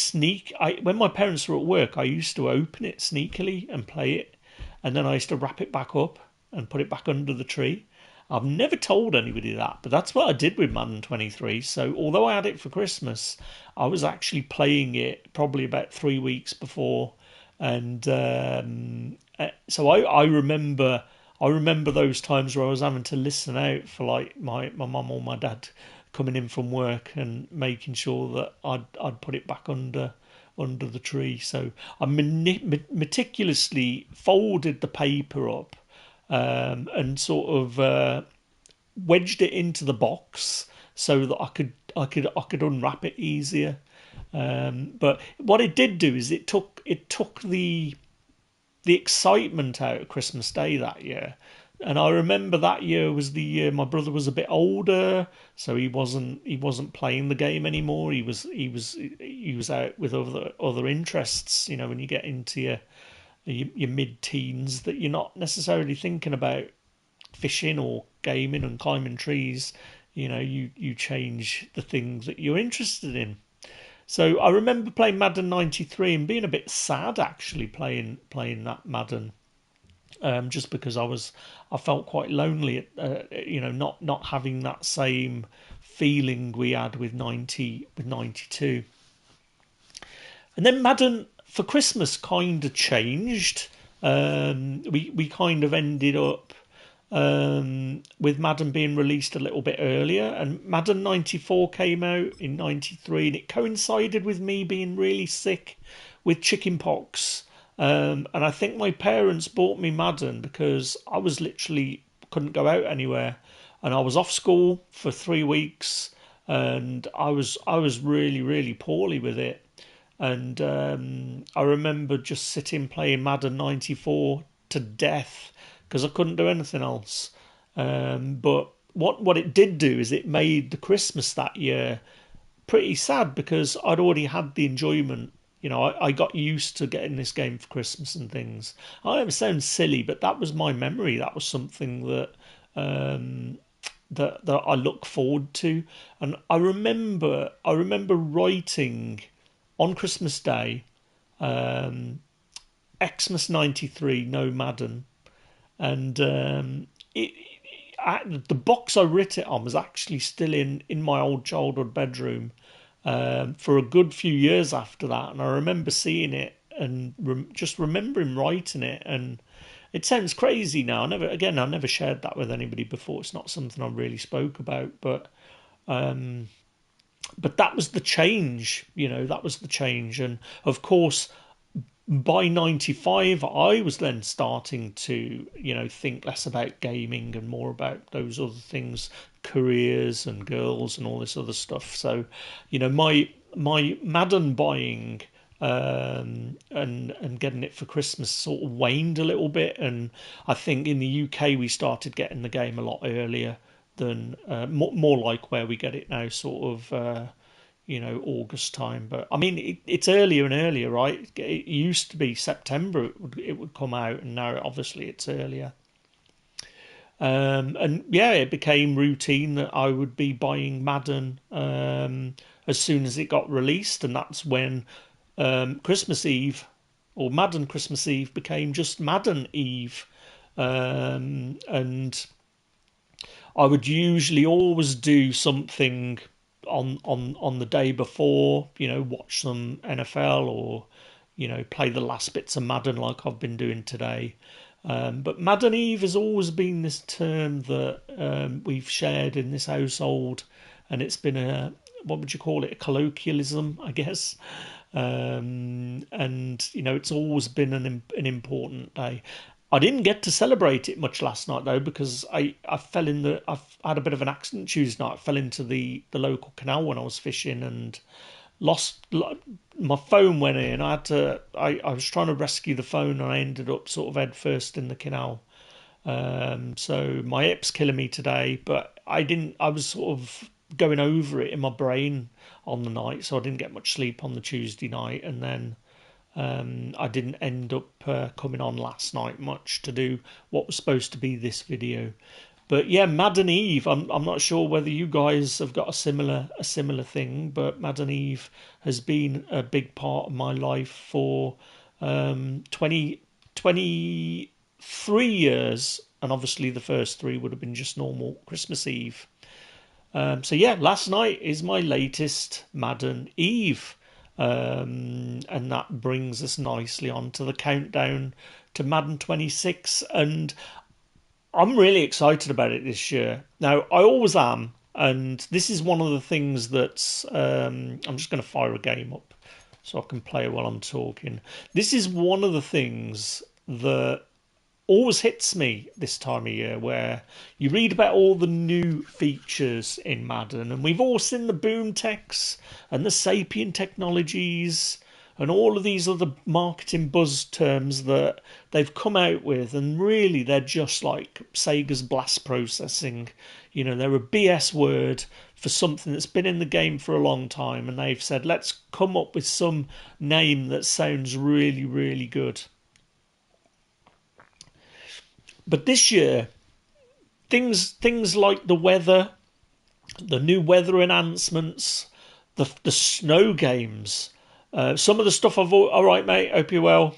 when my parents were at work, I used to open it sneakily and play it. And then I used to wrap it back up and put it back under the tree. I've never told anybody that, but that's what I did with Madden 23. So although I had it for Christmas, I was actually playing it probably about 3 weeks before. And so I remember those times where I was having to listen out for like my mum or my dad coming in from work and making sure that I'd put it back under the tree. So I meticulously folded the paper up and sort of wedged it into the box so that I could unwrap it easier. But what it did do is it took the excitement out of Christmas Day that year. And I remember that year was the year my brother was a bit older, so he wasn't playing the game anymore. He was out with other interests. When you get into your mid-teens, that you're not necessarily thinking about fishing or gaming and climbing trees. You change the things that you're interested in. So I remember playing Madden 93 and being a bit sad actually playing that Madden. Just because I felt quite lonely, not having that same feeling we had with 92. And then Madden for Christmas kind of changed. We kind of ended up with Madden being released a little bit earlier, and Madden 94 came out in 93, and it coincided with me being really sick with chickenpox. And I think my parents bought me Madden because I was literally couldn't go out anywhere, and I was off school for 3 weeks, and I was really really poorly with it. And I remember just sitting playing Madden 94 to death because I couldn't do anything else. But what it did do is it made the Christmas that year pretty sad because I'd already had the enjoyment. You know, I got used to getting this game for Christmas and things. I know it sounds silly, but that was my memory. That was something that that I look forward to. And I remember writing on Christmas Day, Xmas '93, no Madden, and the box I writ it on was actually still in my old childhood bedroom for a good few years after that, and I remember seeing it and just remembering writing it. And it sounds crazy now. I never shared that with anybody before. It's not something I really spoke about, but that was the change. You know, that was the change. And of course, by 95, I was then starting to, you know, think less about gaming and more about those other things, careers and girls and all this other stuff. So, you know, my Madden buying and getting it for Christmas sort of waned a little bit. And I think in the UK we started getting the game a lot earlier than more like where we get it now, sort of. You know, August time. But I mean, it's earlier and earlier, right? It used to be September it would come out, and now obviously it's earlier. And yeah, it became routine that I would be buying Madden as soon as it got released, and that's when Christmas Eve or Madden Christmas Eve became just Madden Eve. And I would usually always do something on the day before, you know, watch some NFL or, you know, play the last bits of Madden like I've been doing today. But Madden Eve has always been this term that we've shared in this household, and it's been what would you call it, a colloquialism, I guess. And you know, it's always been an important day. I didn't get to celebrate it much last night though, because I had a bit of an accident Tuesday night. I fell into the local canal when I was fishing and lost my phone. Went in. I was trying to rescue the phone and I ended up sort of head first in the canal. So my hip's killing me today, but I was sort of going over it in my brain on the night, so I didn't get much sleep on the Tuesday night, and then I didn't end up coming on last night much to do what was supposed to be this video. But yeah, Madden Eve. I'm not sure whether you guys have got a similar thing, but Madden Eve has been a big part of my life for 23 years, and obviously the first three would have been just normal Christmas Eve. So yeah, last night is my latest Madden Eve. And that brings us nicely on to the countdown to Madden 26, and I'm really excited about it this year. Now, I always am, and this is one of the things that's I'm just going to fire a game up so I can play it while I'm talking. This is one of the things that always hits me this time of year, where you read about all the new features in Madden, and we've all seen the boom techs and the sapient technologies and all of these other marketing buzz terms that they've come out with, and really they're just like Sega's blast processing. You know, they're a BS word for something that's been in the game for a long time, and they've said, let's come up with some name that sounds really, really good. But this year, things like the weather, the new weather enhancements, the snow games, some of the stuff all right, mate. Hope you're well.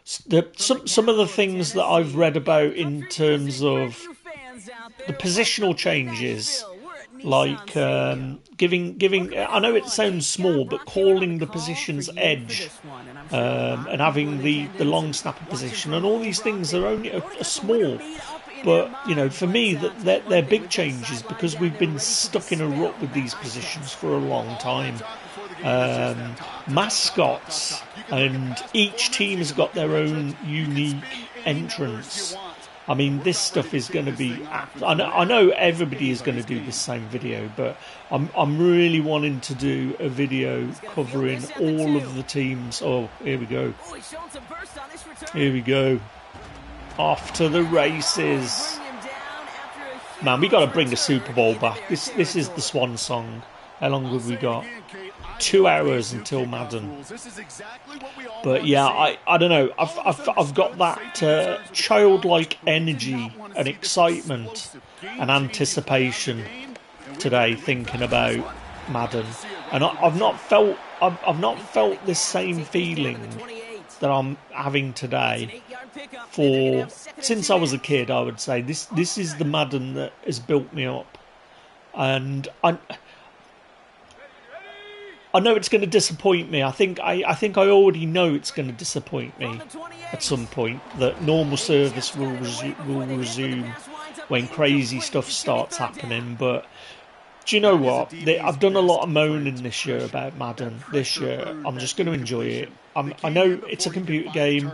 Some of the things that I've read about in terms of the positional changes, like giving. I know it sounds small, but calling the position's edge and having the long snapper position and all these things are only are small. But you know, for me, they're big changes because we've been stuck in a rut with these positions for a long time. Mascots, and each team has got their own unique entrance. I mean, this stuff is going to be. I know everybody is going to do this same video, but I'm really wanting to do a video covering all of the teams. Oh, here we go. Here we go. Off to the races. Man, we got to bring the Super Bowl back. This is the swan song. How long have we got? 2 hours until Madden. But yeah, I don't know. I've got that childlike energy and excitement and anticipation today thinking about Madden, and I've not felt this same feeling that I'm having today since I was a kid. I would say this is the Madden that has built me up, and I know it's going to disappoint me. I think I already know it's going to disappoint me at some point. That normal service will resume when crazy stuff starts happening. But do you know what? I've done a lot of moaning this year about Madden. This year, I'm just going to enjoy it. I know it's a computer game.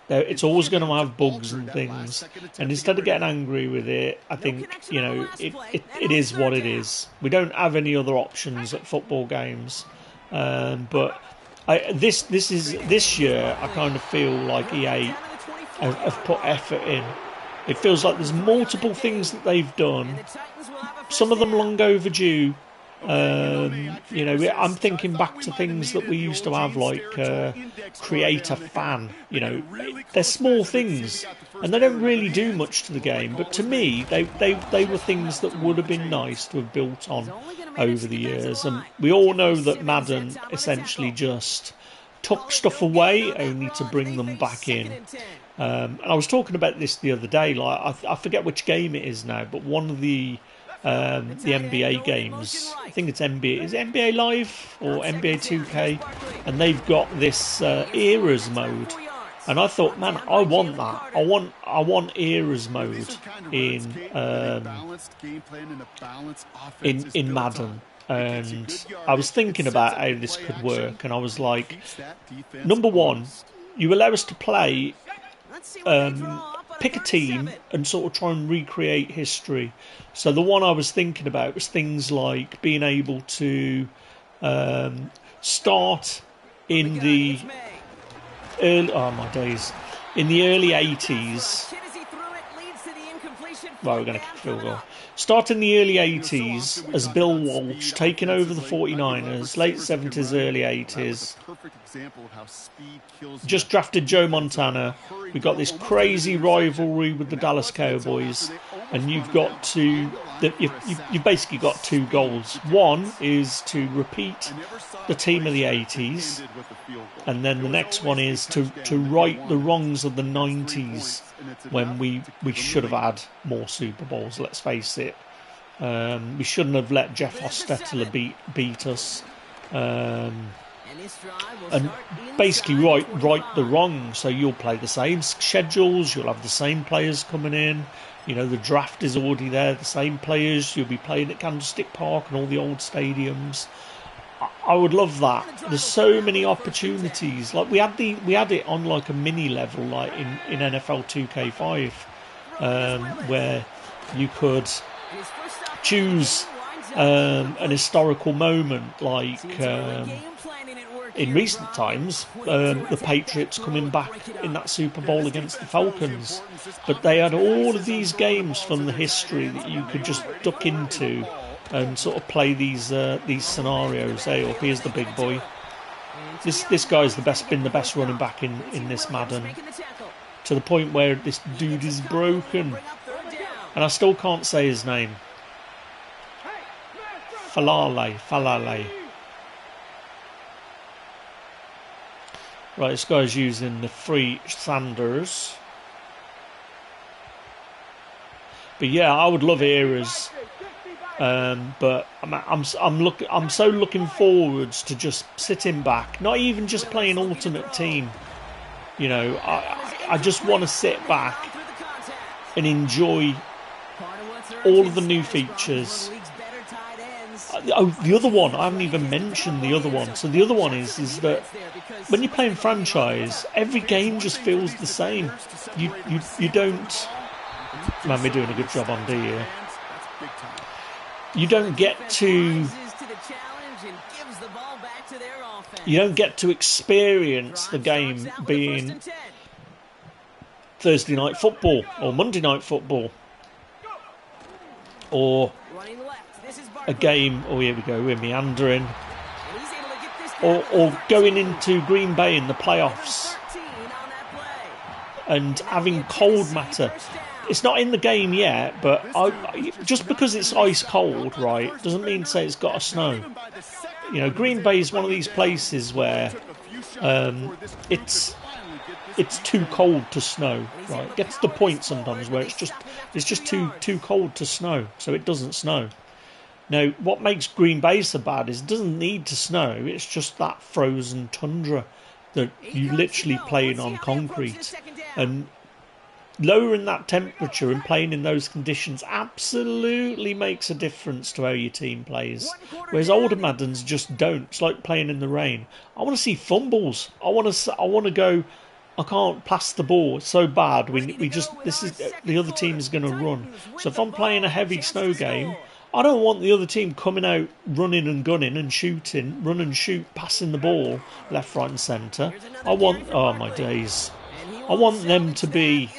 It's always going to have bugs and things. And instead of getting angry with it, I think, you know, it is what it is. We don't have any other options at football games. But this year, I kind of feel like EA have put effort in. It feels like there's multiple things that they've done. Some of them long overdue. You know, I'm thinking back to things that we used to have, like create a fan. You know, they're small things, and they don't really do much to the game. But to me, they were things that would have been nice to have built on over the years. And we all know that Madden essentially just took stuff away only to bring them back in. And I was talking about this the other day. Like I forget which game it is now, but one of the NBA games, I think it's NBA. Is it NBA Live or NBA 2K? And they've got this eras mode. And I thought, man, I want that. I want eras mode in Madden. And I was thinking about how this could work, and I was like, number one, you allow us to play, pick a team and sort of try and recreate history. So the one I was thinking about was things like being able to start in the early, in the early 80s. Well, we're going to kick a field goal. Start in the early 80s as Bill Walsh, taking over the 49ers, late 70s, early 80s. Just drafted Joe Montana. We've got this crazy rivalry with the Dallas Cowboys, and you've got to... You've basically got two goals. One is to repeat the team of the 80s, and then the next one is to right the wrongs of the 90s, when we should have had more Super Bowls, let's face it. We shouldn't have let Jeff Hostetler beat us. And basically right the wrong. So you'll play the same schedules, you'll have the same players coming in. You know, the draft is already there, the same players. You'll be playing at Candlestick Park and all the old stadiums. I would love that. There's so many opportunities. Like we had it on like a mini level, like in NFL 2K5, where you could choose an historical moment, like in recent times, the Patriots coming back in that Super Bowl against the Falcons. But they had all of these games from the history that you could just duck into and sort of play these scenarios. Hey, up here's the big boy. This guy's been the best running back in this Madden, to the point where this dude is broken, and I still can't say his name. Falale. Right, this guy's using the free Sanders. But yeah, I would love eras. But I'm so looking forwards to just sitting back, not even just playing Ultimate Team. You know, I just want to sit back and enjoy all of the new features. Oh, the other one, I haven't even mentioned the other one. So the other one is that when you're playing franchise, every game just feels the same. You don't Man, we're doing a good job on D here. You don't get to... You don't get to experience the game being Thursday night football or Monday night football or a game. Oh, here we go. We're meandering. Or going into Green Bay in the playoffs and having cold matter. It's not in the game yet, but just because it's ice cold, right, doesn't mean to say it's got to snow. You know, Green Bay is one of these places where it's too cold to snow, right? It gets to the point sometimes where it's just too cold to snow, so it doesn't snow. Now, what makes Green Bay so bad is it doesn't need to snow. It's just that frozen tundra that you literally playing on concrete, and lowering that temperature and playing in those conditions absolutely makes a difference to how your team plays. Whereas older Maddens just don't. It's like playing in the rain. I want to see fumbles. I want to go. I can't pass the ball. It's so bad. The other team is going to run. So if I'm playing a heavy snow game, I don't want the other team coming out running and gunning and shooting, run and shoot, passing the ball left, right, and centre. Oh my days. I want them to be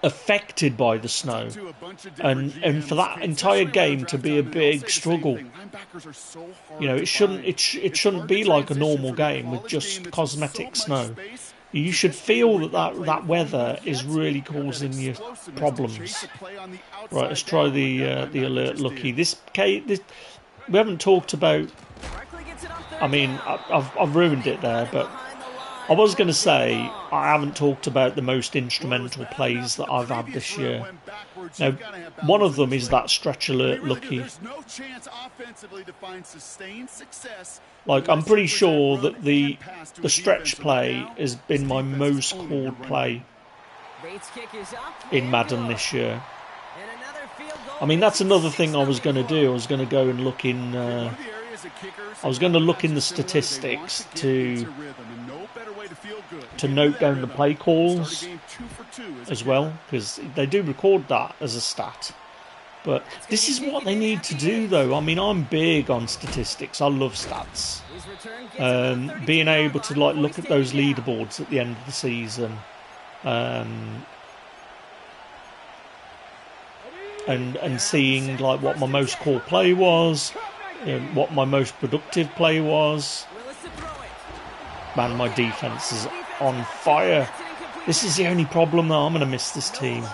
affected by the snow, and for that entire game to be a big struggle. You know, it shouldn't be like a normal game with just cosmetic snow. You should feel that weather is really causing you problems. Right, let's try the alert lucky. This we haven't talked about. I mean, I've ruined it there, but I was going to say I haven't talked about the most instrumental plays that I've had this year. Now, one of them is that stretch alert lucky. Like, I'm pretty sure that the stretch play has been my most called play in Madden this year. I mean, that's another thing I was going to do. I was going to go and look in. I was going to look in the statistics to note down the play calls as well, because they do record that as a stat. But this is what they need to do, though. I mean, I'm big on statistics. I love stats. Being able to look at those leaderboards at the end of the season, and seeing what my most core play was, what my most productive play was. Man, my defense is on fire. This is the only problem, though. I'm going to miss this team.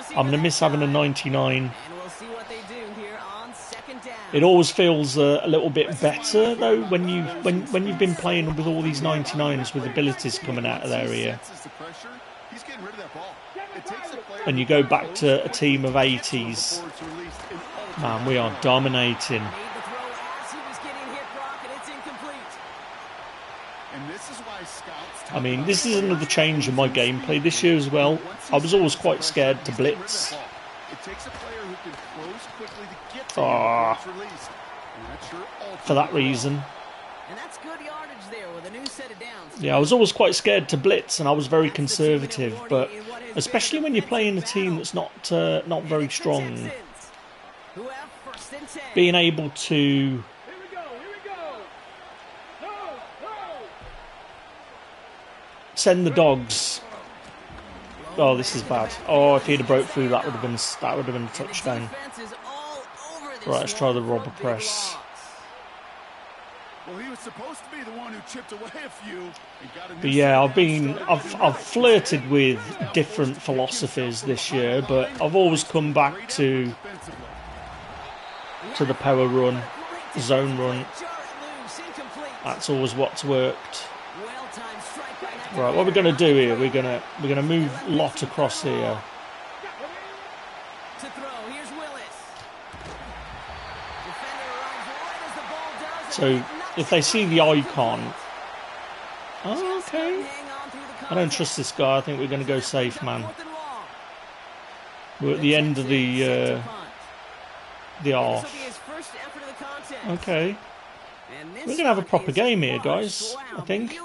I'm going to miss having a 99. It always feels a little bit better, though, when you've been playing with all these 99s with abilities coming out of their ear, and you go back to a team of 80s. Man, we are dominating. I mean, this is another change in my gameplay this year as well. I was always quite scared to blitz. For that reason. Yeah, I was always quite scared to blitz, and I was very conservative. But especially when you're playing a team that's not very strong, being able to send the dogs. Oh, this is bad. Oh, if he'd have broke through, that would have been a touchdown. Right, let's try the robber press. But yeah, I've flirted with different philosophies this year, but I've always come back to the power run, zone run. That's always what's worked. Right, what we're going to do here, we're going to move Lot across here. So if they see the icon, oh, okay. I don't trust this guy. I think we're going to go safe, man. We're at the end of the half. Okay. We're going to have a proper game here, guys, I think.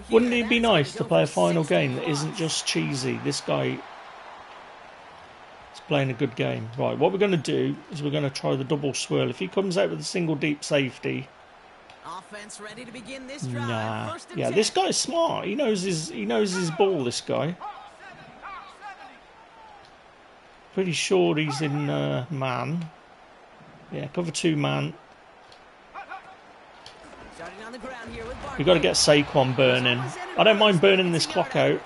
Wouldn't it be nice to play a final game that isn't just cheesy? This guy Playing a good game. Right, what we're going to do is we're going to try the double swirl. If he comes out with a single deep safety... Offense ready to begin this drive. Nah. Yeah, this guy's smart. He knows his ball, this guy. Pretty sure he's in man. Yeah, cover 2 man. We've got to get Saquon burning. I don't mind burning this clock out.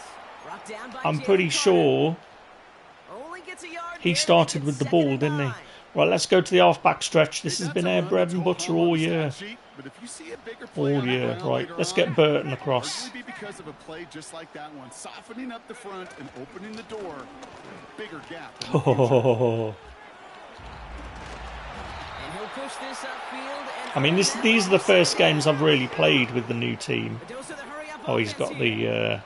I'm pretty sure he started with the ball, didn't he? Right, let's go to the half-back stretch. This has been our bread and butter all year. All year. Right, let's get Burton across. Because of a play just like that one, softening up the front and opening the door, bigger gap. I mean, these are the first games I've really played with the new team. Oh, he's got the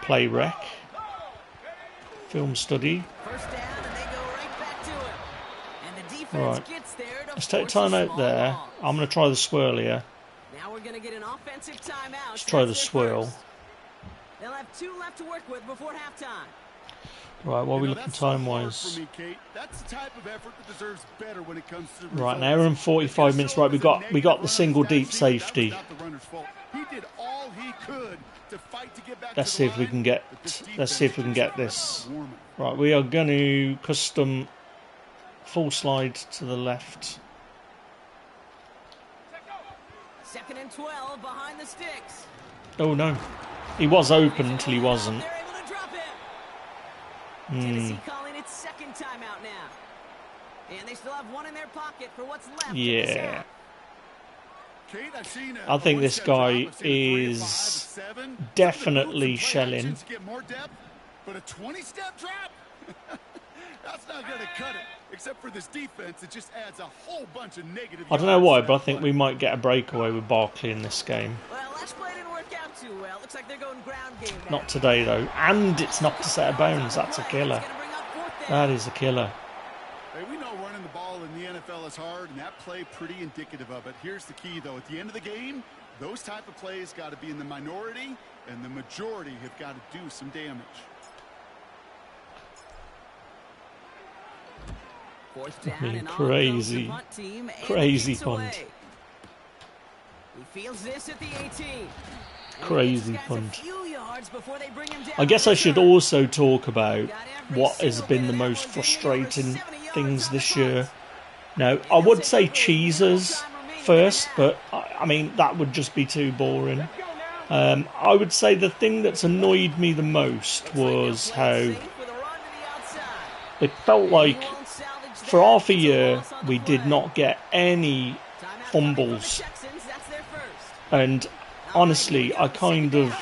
play rec, film study. Right, let's take time out there. I'm going to try the swirl here. Now we're going to get an offensive timeout. Let's try the swirl. They'll have 2 left to work with before halftime. Right, what are we looking time-wise? Right, an hour and 45 minutes. Right, we got the single deep safety. Let's see if we can get this. Right, we are going to custom full slide to the left. 2nd and 12 behind the sticks. Oh no, he was open until he wasn't. Tennessee calling its 2nd timeout now. And they still have 1 in their pocket for what's left. Yeah. I think this guy is definitely shelling. But a 20-step drop? That's not going to cut it. Except for this defense, it just adds a whole bunch of negative. I don't know why, but I think we might get a breakaway with Barkley in this game. Well, last play didn't work out too well. Looks like they're going ground game now. Not today, though. And it's not to set of bounds. That's a killer. That is a killer. Hey, we know running the ball in the NFL is hard, and that play pretty indicative of it. Here's the key, though. At the end of the game, those type of plays got to be in the minority, and the majority have got to do some damage. I mean, crazy punt. He feels this at the 18. Crazy punt. I guess I should also talk about what has been the most frustrating things this year. Now, I would say cheesers first, but I mean, that would just be too boring. I would say the thing that's annoyed me the most was how it felt like for half a year we did not get any fumbles, and honestly I kind of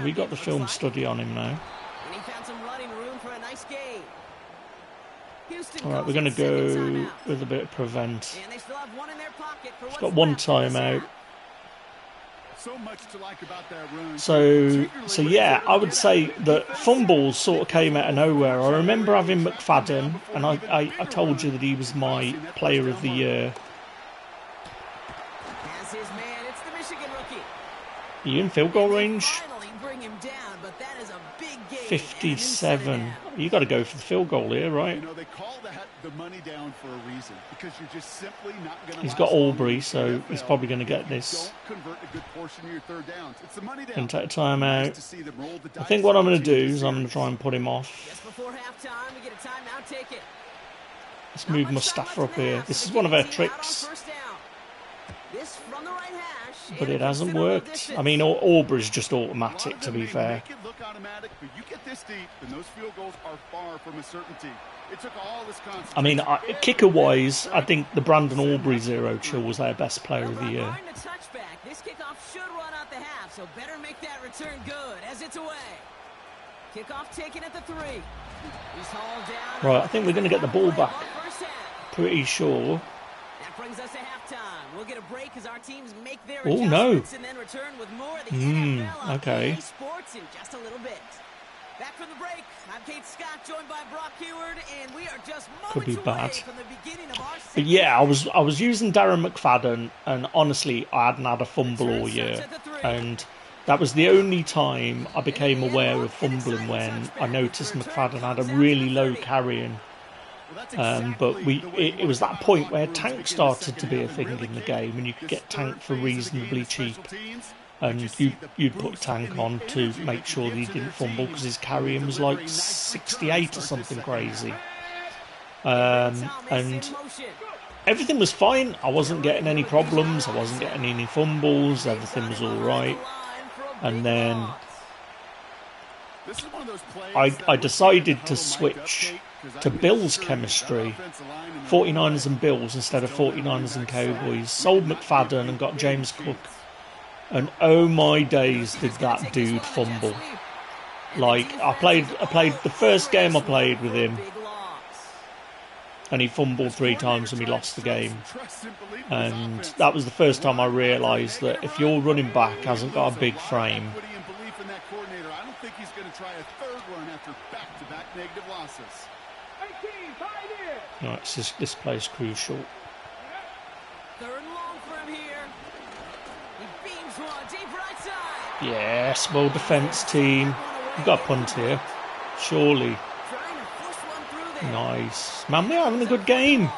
we got the film study on him now. Alright, we're going to go with a bit of prevent. He's got 1 timeout. So yeah, I would say that fumbles sort of came out of nowhere. I remember having McFadden, and I told you that he was my player of the year. Are you in field goal range? 57. You got to go for the field goal here, right? You know, they call that the money down for a reason, because you're just simply not going to. He's got Aubrey, so he's probably going to get this. Don't convert a good portion of your third downs. It's the money down. Going to take a timeout. I think what I'm going to do is I'm going to try and put him off. Let's move Mustafa up here. This is one of our tricks, but it hasn't worked. I mean, Aubrey's just automatic, to be fair. I mean, kicker-wise, I think the Brandon Aubrey zero chill was their best player of the year. This kickoff should run out the half, so better make that return good as it's away. Kickoff taken at the 3. He's hauled down. Right, I think we're going to get the ball back. Pretty sure. That brings us to halftime. We'll get a break as our teams make their adjustments and then return with more of the NFL on okay. EA Sports in just a little bit. Back from the break, I'm Kate Scott, joined by Brock Heward, and we are just moments away from the beginning of our But yeah, I was using Darren McFadden, and honestly, I hadn't had a fumble all year, and That was the only time I became aware of fumbling, when I noticed McFadden had a really low carrying. But it was that point where tank started to be a thing in the game, and you could get tank for reasonably cheap. And you'd put tank on to make sure that he didn't fumble, because his carrying was like 68 or something crazy. And everything was fine. I wasn't getting any problems. I wasn't getting any fumbles. Everything was all right. And then I decided to switch to Bills chemistry, 49ers and Bills instead of 49ers and Cowboys. Sold McFadden and got James Cook. And oh my days, did that dude fumble. Like, I played the first game I played with him, and he fumbled 3 times and we lost the game. And that was the first time I realised that if your running back hasn't got a big frame, I don't think he's going to try a third run after back-to-back negative losses. no, it's just, this play's crucial. Third and long for him here. He beams one deep right side. Yes, well, defence team. We've got a punt here. Surely. Trying to push one through there. Nice. Man, we're having a good game.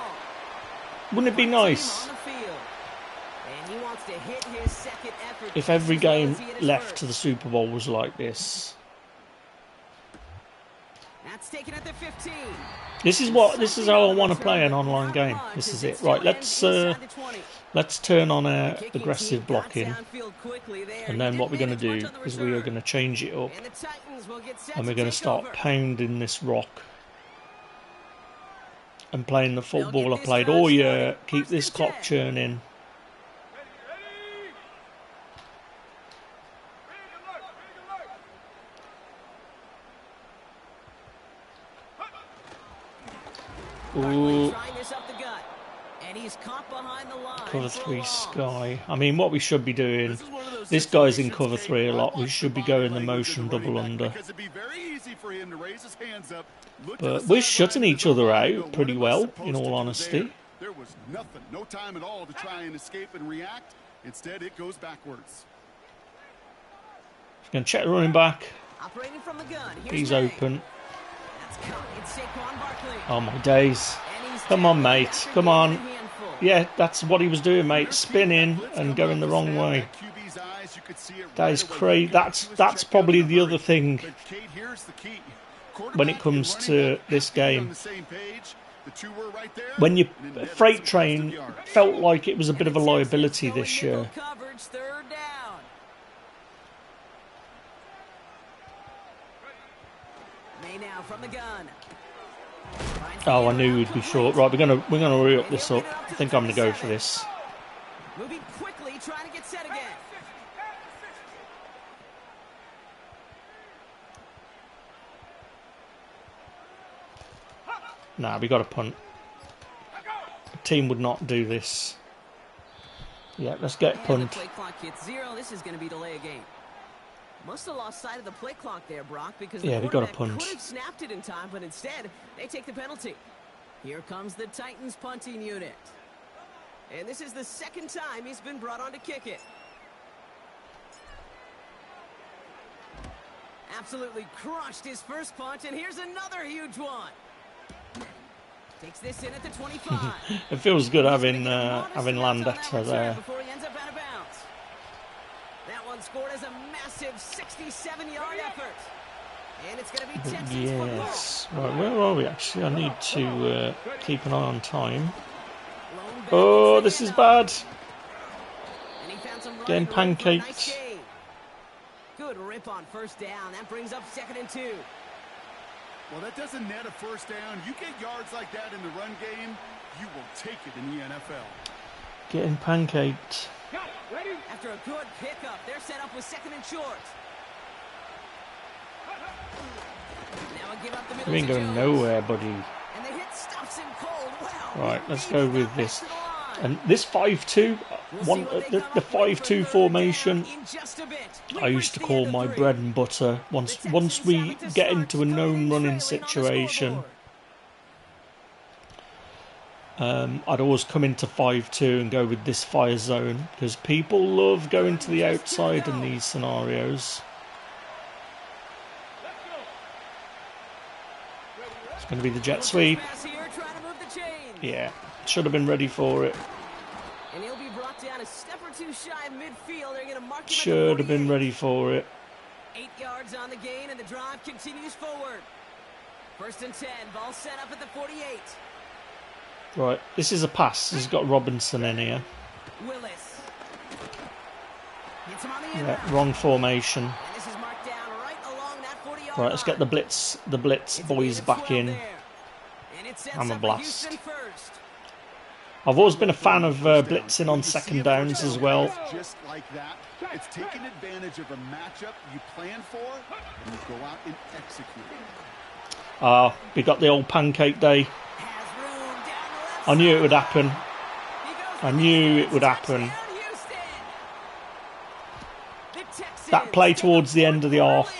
Wouldn't it be nice On the field. And he wants to hit his second effort if every as well game as he hit his left first. to the Super Bowl was like this? That's taken at the 15. This is how I want to play an online game. This is it. Right, let's turn on our aggressive blocking, and then what we're going to do is we are going to change it up, and we're going to start pounding this rock and playing the football I played all year. Keep this clock churning. Ooh. Cover 3 Sky. I mean, what we should be doing, this guy's in cover 3 a lot. We should be going the motion double under. But we're shutting each other out pretty well, in all honesty. There was nothing, no time at all to try and escape and react. Instead, it goes backwards. Going to check the running back. Operating from the gun. He's open. That's caught. It's Saquon Barkley. Oh my days. And he's Come on, down mate. after Come getting on. a handful. Yeah, that's what he was doing, mate. Spinning and going the wrong way. That is crazy. That's probably the other thing when it comes to this game. When your freight train felt like it was a bit of a liability this year. Coverage, third down. May now from the gun. Oh, I knew we'd be short. Right, we're gonna hurry up this up. I think I'm gonna go for this. Moving quickly, trying to get set again. Nah, we got to punt. The team would not do this. Yeah, let's get And punt. the play clock hits 0. This is going to be delay a game. Must have lost sight of the play clock there, Brock, because the Yeah, we got a quarterback punt. could have snapped it in time, but instead they take the penalty. Here comes the Titans punting unit. And this is the second time he's been brought on to kick it. Absolutely crushed his first punt, and here's another huge one. Takes this in at the 25. It feels good having Landetta there. Before he ends up out of bounds. That one scored as a massive 67-yard effort. And it's going to be Texans football. Yes. Right, where are we actually? I need to keep an eye on time. Oh, this is bad. And he found some Getting running room for a nice pancaked. gain. Good rip on first down. That brings up 2nd and 2. Well, that doesn't net a first down. You get yards like that in the run game, you will take it in the NFL. Getting pancaked. After a good pickup, they're set up with 2nd and short. Now a give up the middle We ain't to going Jones. nowhere, buddy. And the hit stops him cold. Wow. Right, let's go with this. And this 5-2, the 5-2 formation, I used to call my bread and butter. Once we get into a known running situation, I'd always come into 5-2 and go with this fire zone because people love going to the outside in these scenarios. It's going to be the jet sweep. Yeah, should have been ready for it. And he'll be brought down a step or two shy of midfield. They're going to mark him. Should have been ready for it. 8 yards on the gain, and the drive continues forward. 1st and 10, ball set up at the 48. Right, this is a pass. He's got Robinson in here. Willis. Hits him on the end. Yeah, wrong formation. And this is marked down right along that 40-yard Right, let's get the blitz boys back in. I'm a blast. I've always been a fan of blitzing on 2nd downs as well. Just like that, it's taking advantage of a matchup you plan for and you go out and execute. We got the old pancake day. I knew it would happen. I knew it would happen. That play towards the end of the half,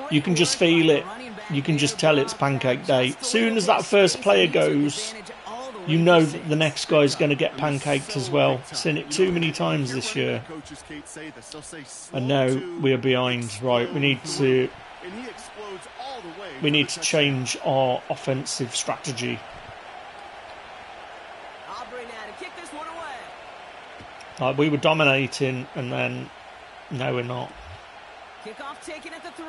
you can just feel it. You can just tell it's pancake day. As soon as that first player goes, you know that the next guy's going to get pancaked as well. Seen it too many times this year. And now we are behind. Right, we need to change our offensive strategy. We were dominating, and then no, we're not. Kickoff taken at the 3.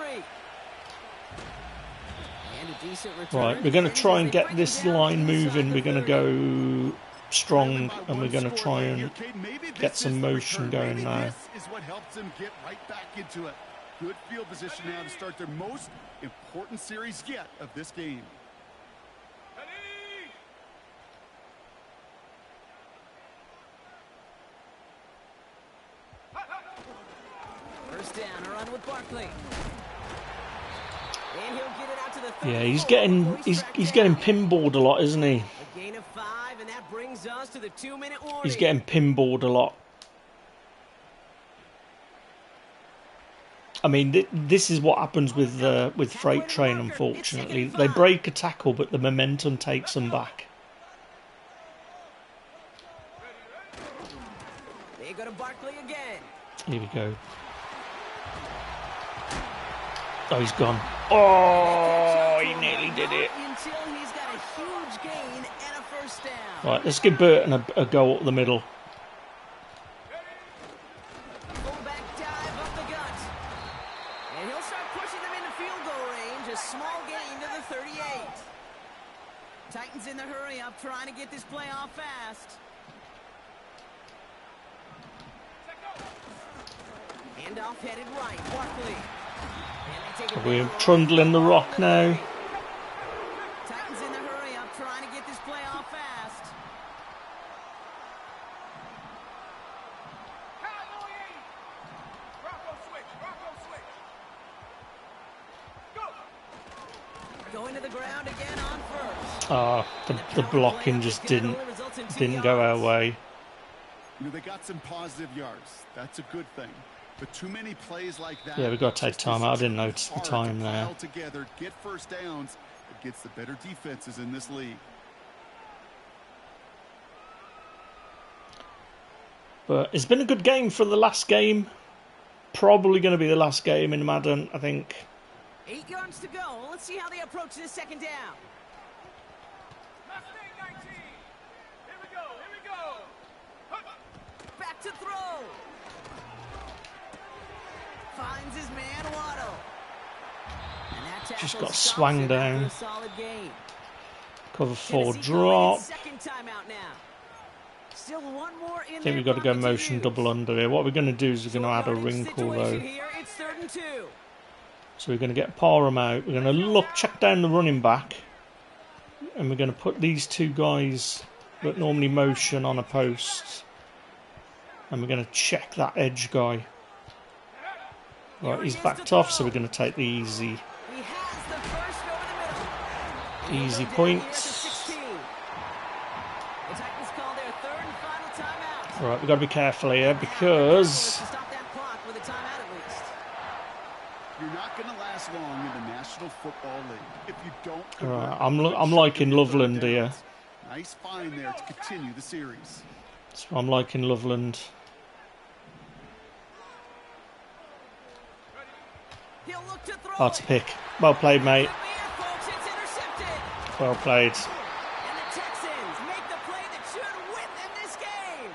Right, we're going to try and get this line moving. We're going to go strong, and we're going to try and get some motion going now. This is what helps them get right back into it. Good field position now to start their most important series yet of this game. First down, a run with Barkley. And he'll get it out to the 30. Yeah, he's getting pinballed a lot, isn't he? A gain of 5, and that brings us to the 2-minute warning. He's getting pinballed a lot. I mean, this is what happens with Freight Train, unfortunately. They break a tackle, but the momentum takes them back. They go to Barkley again. Here we go. Oh, he's gone. Oh, he nearly did it. Until he's got a huge gain and a first down. Right, let's give Burton a go up the middle. Fullback dive up the gut. And he'll start pushing them into field goal range. A small gain to the 38. Titans in the hurry up, trying to get this play off fast. Handoff headed right. Barkley. We're trundling the rock now. Titans in the hurry up, trying to get this play off fast. Going to the ground again on first. The blocking just didn't go our way. You know, they got some positive yards. That's a good thing. But too many plays like that. Yeah, we've got to take time out. I didn't notice the time there. Together, get first downs against the better defenses in this league. But it's been a good game for the last game. Probably going to be the last game in Madden, I think. 8 yards to go. Let's see how they approach this 2nd down. Here we go. Back to throw. Finds his man Waddle. And that just got swung down. Cover 4 Tennessee drop. Second time out now. Still one more in I think we've got to go motion double under here. What we're going to do is we're going to add a wrinkle though. Here, it's 3rd and 2. So we're going to get Parham out. We're going to check down the running back. And we're going to put these 2 guys that normally motion on a post. And we're going to check that edge guy. Right, he's backed off, so we're going to take the easy points. Right, we've got to be careful here because You're not going to last long in the National Football League if you don't All convert right, a good I'm chunk of liking your third Loveland here. downs. Nice find there to continue the series. So I'm liking Loveland. He'll look to throw Hard to it. pick. Well played, mate. Could be it, folks. It's intercepted. Well played. And the Texans make the play that should win them this game.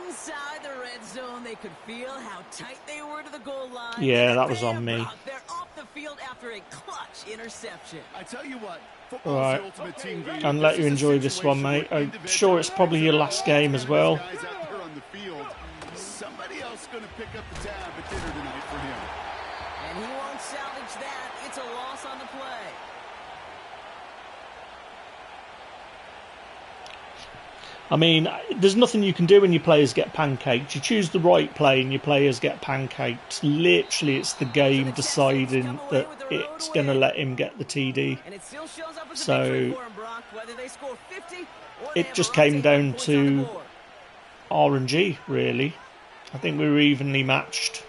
Inside the red zone, they could feel how tight they were to the goal line. Yeah, that was on me. They're off the field after a clutch interception. I tell you what, All football's right, the ultimate team game. and let This you is a enjoy this one, situation mate. where I'm sure it's probably your last game as well. guys out there on the field. Somebody else going to pick up the tab at dinner tonight for him. And he won't salvage that. It's a loss on the play. I mean, there's nothing you can do when your players get pancaked. You choose the right play and your players get pancaked. Literally, it's the game deciding that it's going to let him get the TD. And it still shows up as a So, victory for him, Brock, whether they score 50 or they it have just a came run down points on the to board. RNG, really. I think we were evenly matched.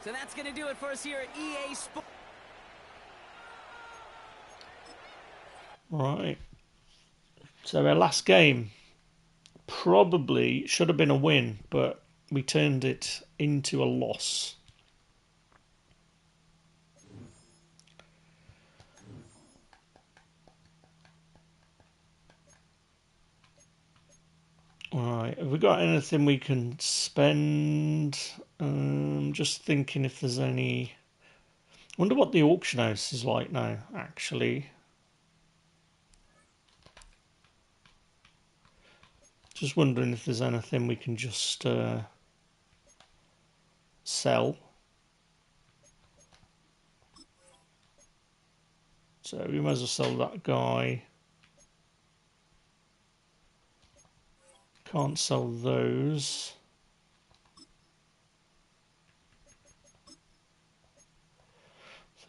So that's going to do it for us here at EA Sports. Right. So our last game probably should have been a win, but we turned it into a loss. Alright, have we got anything we can spend? Just thinking if there's any... I wonder what the auction house is like now, actually. Just wondering if there's anything we can just sell. So we might as well sell that guy. Can't sell those.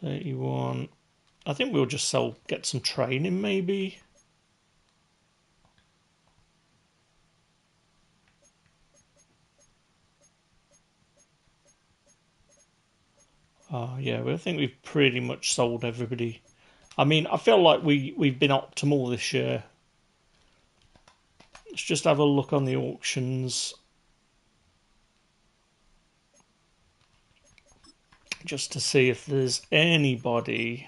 $31. I think we'll just get some training maybe. Yeah, I think we've pretty much sold everybody. I mean, I feel like we've been optimal this year. Let's just have a look on the auctions. Just to see if there's anybody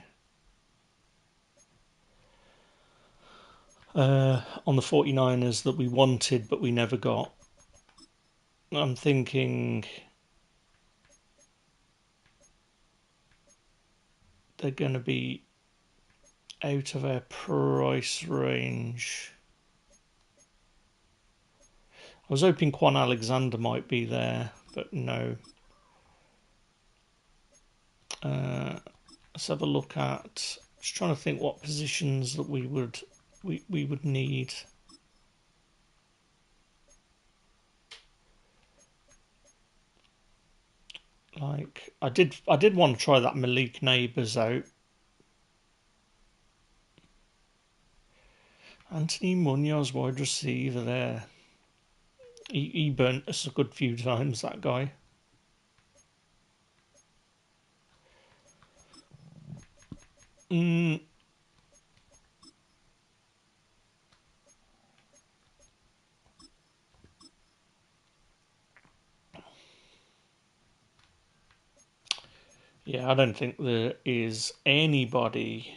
on the 49ers that we wanted but we never got. I'm thinking they're going to be out of our price range. I was hoping Quan Alexander might be there, but no. Let's have a look at. Just trying to think what positions that we would need. Like I did want to try that Malik Neighbours out. Anthony Munoz, wide receiver there. He burnt us a good few times, that guy. Yeah, I don't think there is anybody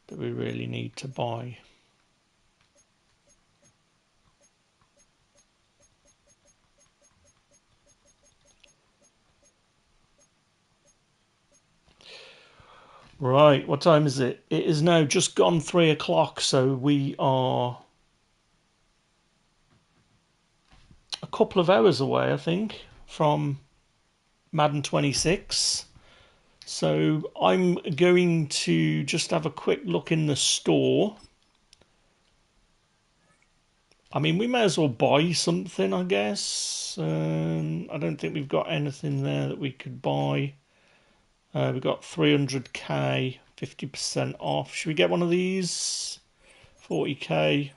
that we really need to buy. Right, what time is it? It is now just gone 3 o'clock, so we are a couple of hours away, I think, from Madden 26. So I'm going to just have a quick look in the store. I mean, we may as well buy something, I guess. I don't think we've got anything there that we could buy. We've got 300k, 50% off. Should we get one of these? 40k.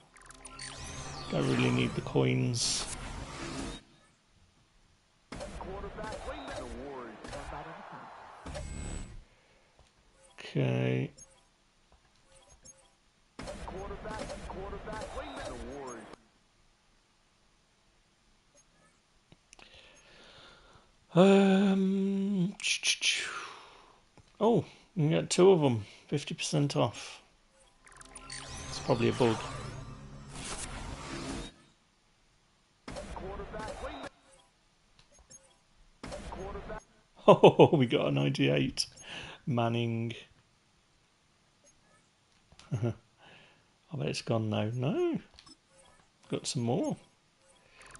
Don't really need the coins. Okay. Oh, you can get 2 of them, 50% off. It's probably a bug. Oh, we got a 98. Manning. I bet it's gone now. No. Got some more.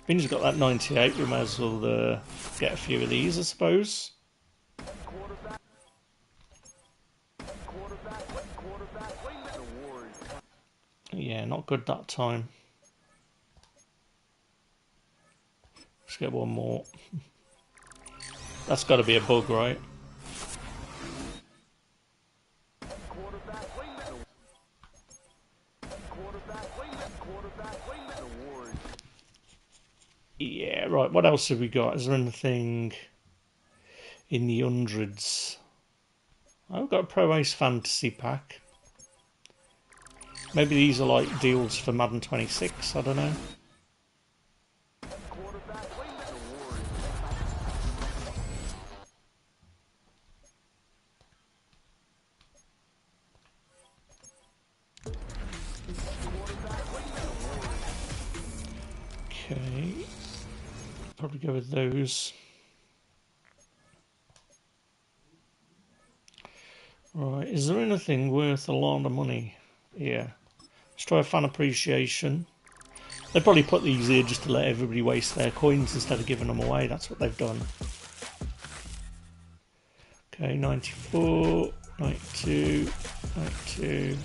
Bin's got that 98. We might as well get a few of these, I suppose. Yeah, not good that time. Let's get one more. That's got to be a bug, right? Yeah, right. What else have we got? Is there anything in the hundreds? I've got a Pro Ace Fantasy Pack. Maybe these are like deals for Madden 26. I don't know. Okay. Probably go with those. Right, is there anything worth a lot of money? Yeah. Let's try a fan appreciation. They probably put these here just to let everybody waste their coins instead of giving them away. That's what they've done. Okay, 94, 92, 92.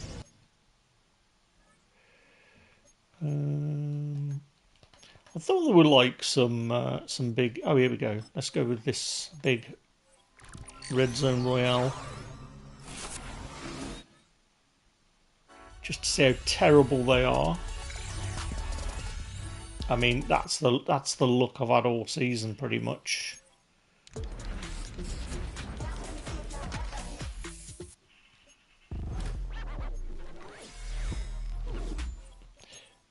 I thought there were like some big... Oh, here we go. Let's go with this big Red Zone Royale. Just to see how terrible they are. I mean, that's the look I've had all season, pretty much.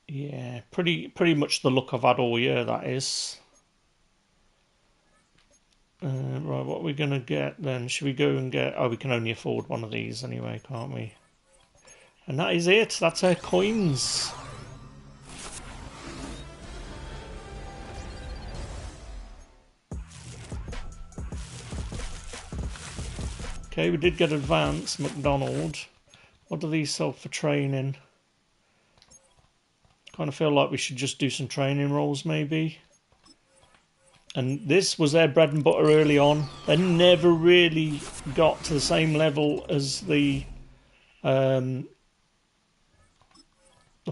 Yeah, pretty much the look I've had all year, that is. Right, what are we going to get then? Should we go and get... Oh, we can only afford one of these anyway, can't we? And that is it. That's our coins. Okay, we did get advanced McDonald. What do these sell for training? Kind of feel like we should just do some training rolls, maybe. And this was their bread and butter early on. They never really got to the same level as the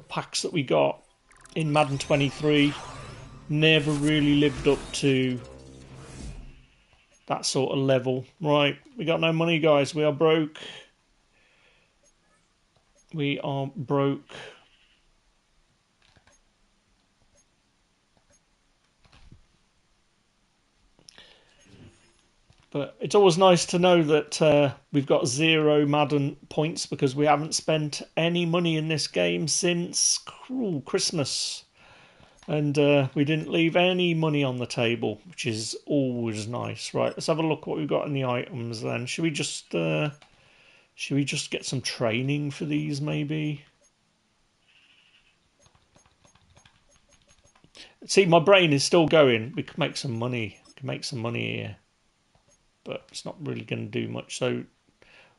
packs that we got in Madden 23. Never really lived up to that sort of level. Right, we got no money, guys. We are broke. We are broke. But it's always nice to know that we've got 0 Madden points because we haven't spent any money in this game since Christmas. And we didn't leave any money on the table, which is always nice. Right, let's have a look what we've got in the items then. Should we just get some training for these, maybe? See, my brain is still going. We could make some money. We could make some money here. But it's not really going to do much. So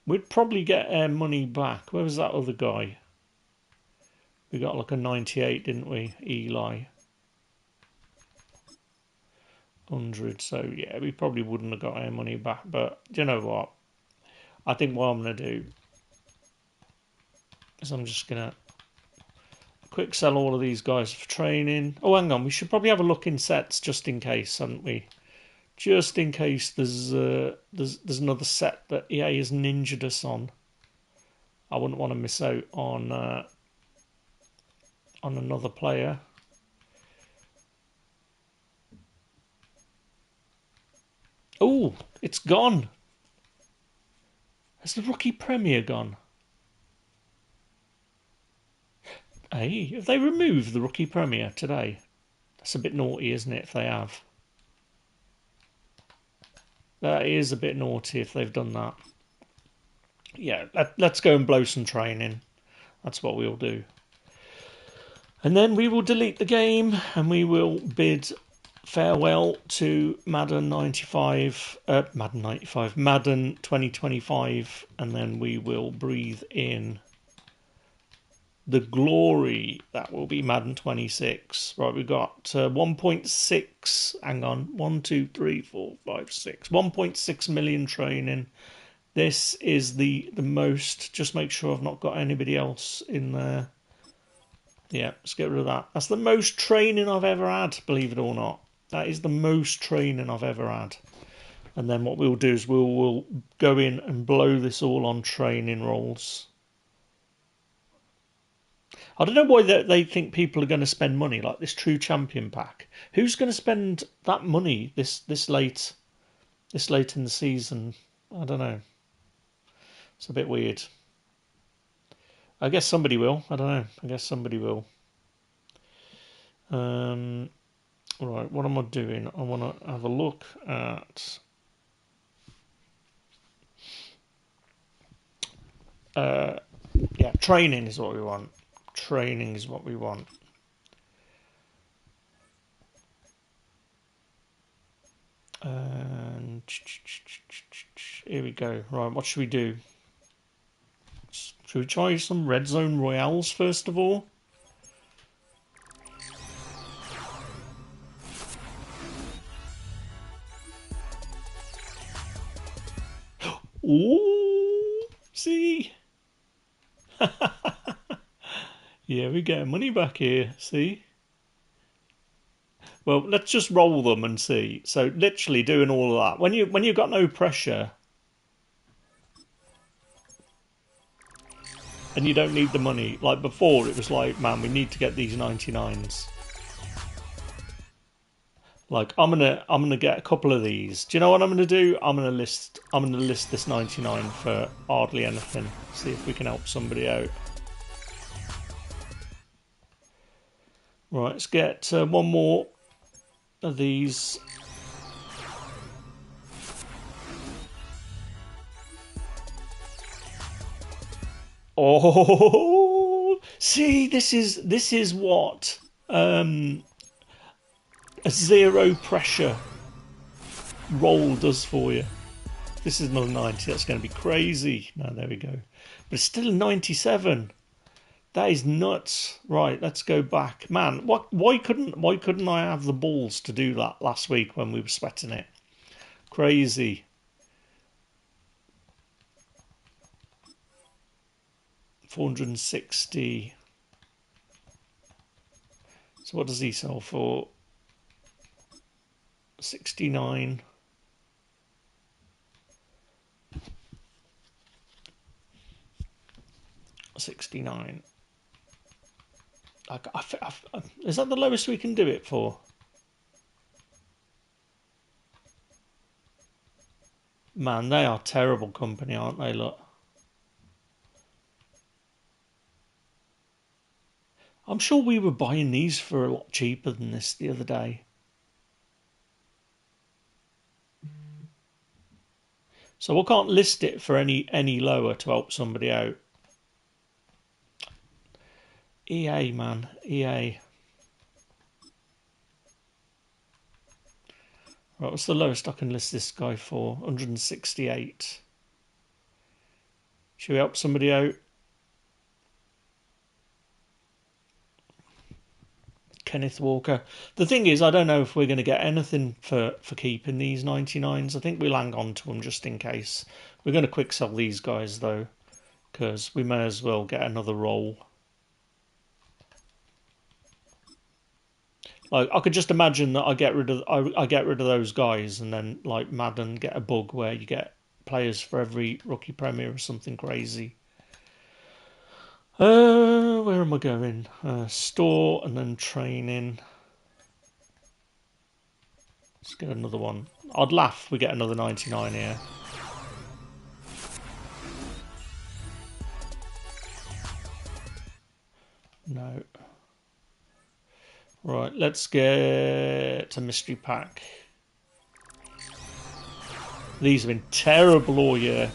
we'd probably get our money back. Where was that other guy? We got like a 98, didn't we? Eli. 100. So yeah, we probably wouldn't have got our money back. But do you know what? I think what I'm going to do is I'm just going to quick sell all of these guys for training. Oh, hang on. We should probably have a look in sets just in case, hadn't we? Just in case there's another set that EA has ninja'd us on. I wouldn't want to miss out on another player. Oh, it's gone. Has the Rookie Premier gone? Hey, have they removed the Rookie Premier today? That's a bit naughty, isn't it, if they have? That is a bit naughty if they've done that. Yeah, let's go and blow some training. That's what we'll do. And then we will delete the game and we will bid farewell to Madden 95, Madden 2025, and then we will breathe in the glory that will be Madden 26. Right, we've got 1.6, hang on, 1, 2, 3, 4, 5, 6, 1.6 million training. This is the most, just make sure I've not got anybody else in there. Yeah, let's get rid of that. That's the most training I've ever had, believe it or not. That is the most training I've ever had. And then what we'll do is we'll go in and blow this all on training rolls. I don't know why they think people are going to spend money like this True Champion pack. Who's going to spend that money this late in the season? I don't know. It's a bit weird. I guess somebody will. I don't know. I guess somebody will. Right, what am I doing? I want to have a look at... yeah, training is what we want. Training is what we want. And here we go. Right, what should we do? Should we try some Red Zone Royales first of all? Ooh, see? Yeah, we get money back here, see? Well, let's just roll them and see. So literally doing all of that. When you've got no pressure and you don't need the money, like before it was like, man, we need to get these 99s. Like I'm gonna get a couple of these. Do you know what I'm gonna do? I'm gonna list this 99 for hardly anything. See if we can help somebody out. Right, let's get one more of these. Oh, see, this is what a zero pressure roll does for you. This is another 90. That's going to be crazy. No, there we go. But it's still a 97. That is nuts. Right, let's go back. Man, why couldn't I have the balls to do that last week when we were sweating it? Crazy. 460. So what does he sell for? 69. $69. Is that the lowest we can do it for? Man, they are terrible company, aren't they? Look. I'm sure we were buying these for a lot cheaper than this the other day. So I can't list it for any lower to help somebody out. EA, man. EA. Right, what's the lowest I can list this guy for? 168. Should we help somebody out? Kenneth Walker. The thing is, I don't know if we're going to get anything for keeping these 99s. I think we'll hang on to them just in case. We're going to quick sell these guys, though, because we may as well get another roll. Like, I could just imagine that I get rid of those guys, and then like Madden get a bug where you get players for every rookie premier or something crazy. Where am I going? Store and then training. Let's get another one. I'd laugh if we get another 99 here. No. Right, let's get a mystery pack. These have been terrible all year.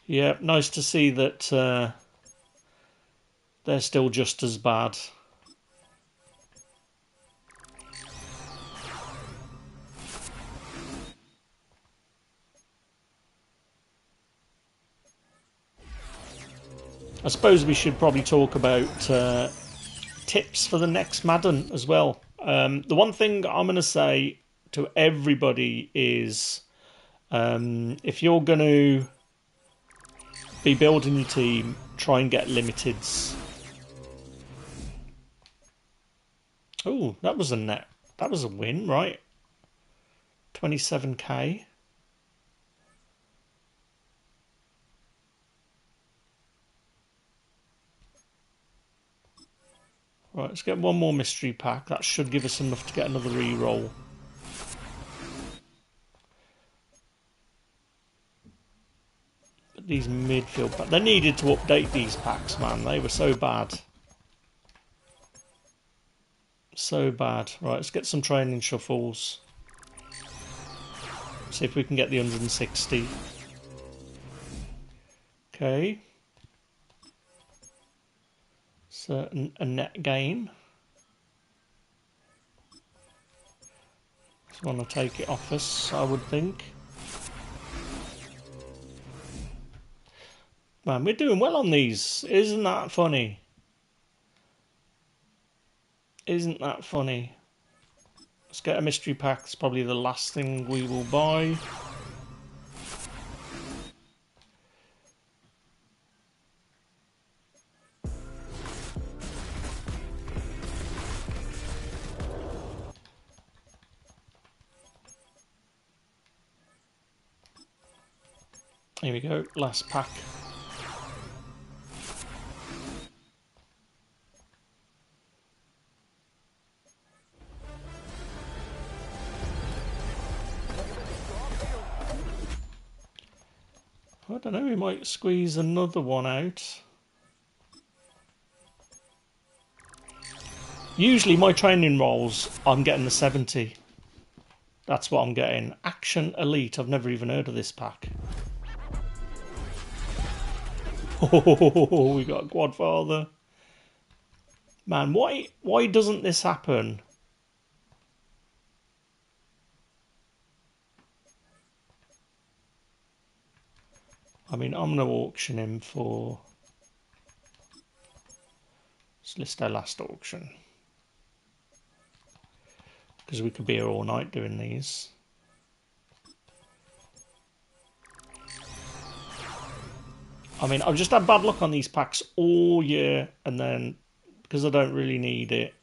Yeah, nice to see that they're still just as bad. I suppose we should probably talk about tips for the next Madden as well. The one thing I'm going to say to everybody is if you're going to be building your team, try and get limiteds. Oh, that was a net. That was a win, right? 27k. Right, let's get one more mystery pack. That should give us enough to get another re-roll. But these midfield packs, they needed to update these packs, man. They were so bad. So bad. Right, let's get some training shuffles. See if we can get the 160. Okay. So a net gain. Just want to take it off us, I would think. Man, we're doing well on these. Isn't that funny? Isn't that funny? Let's get a mystery pack. It's probably the last thing we will buy. Here we go, last pack. I don't know, we might squeeze another one out. Usually my training rolls, I'm getting the 70. That's what I'm getting. Action Elite, I've never even heard of this pack. Oh, we got a Quadfather. Man, why doesn't this happen? I mean, I'm going to auction him for... Let's list our last auction. Because we could be here all night doing these. I mean, I've just had bad luck on these packs all year, and then, because I don't really need it.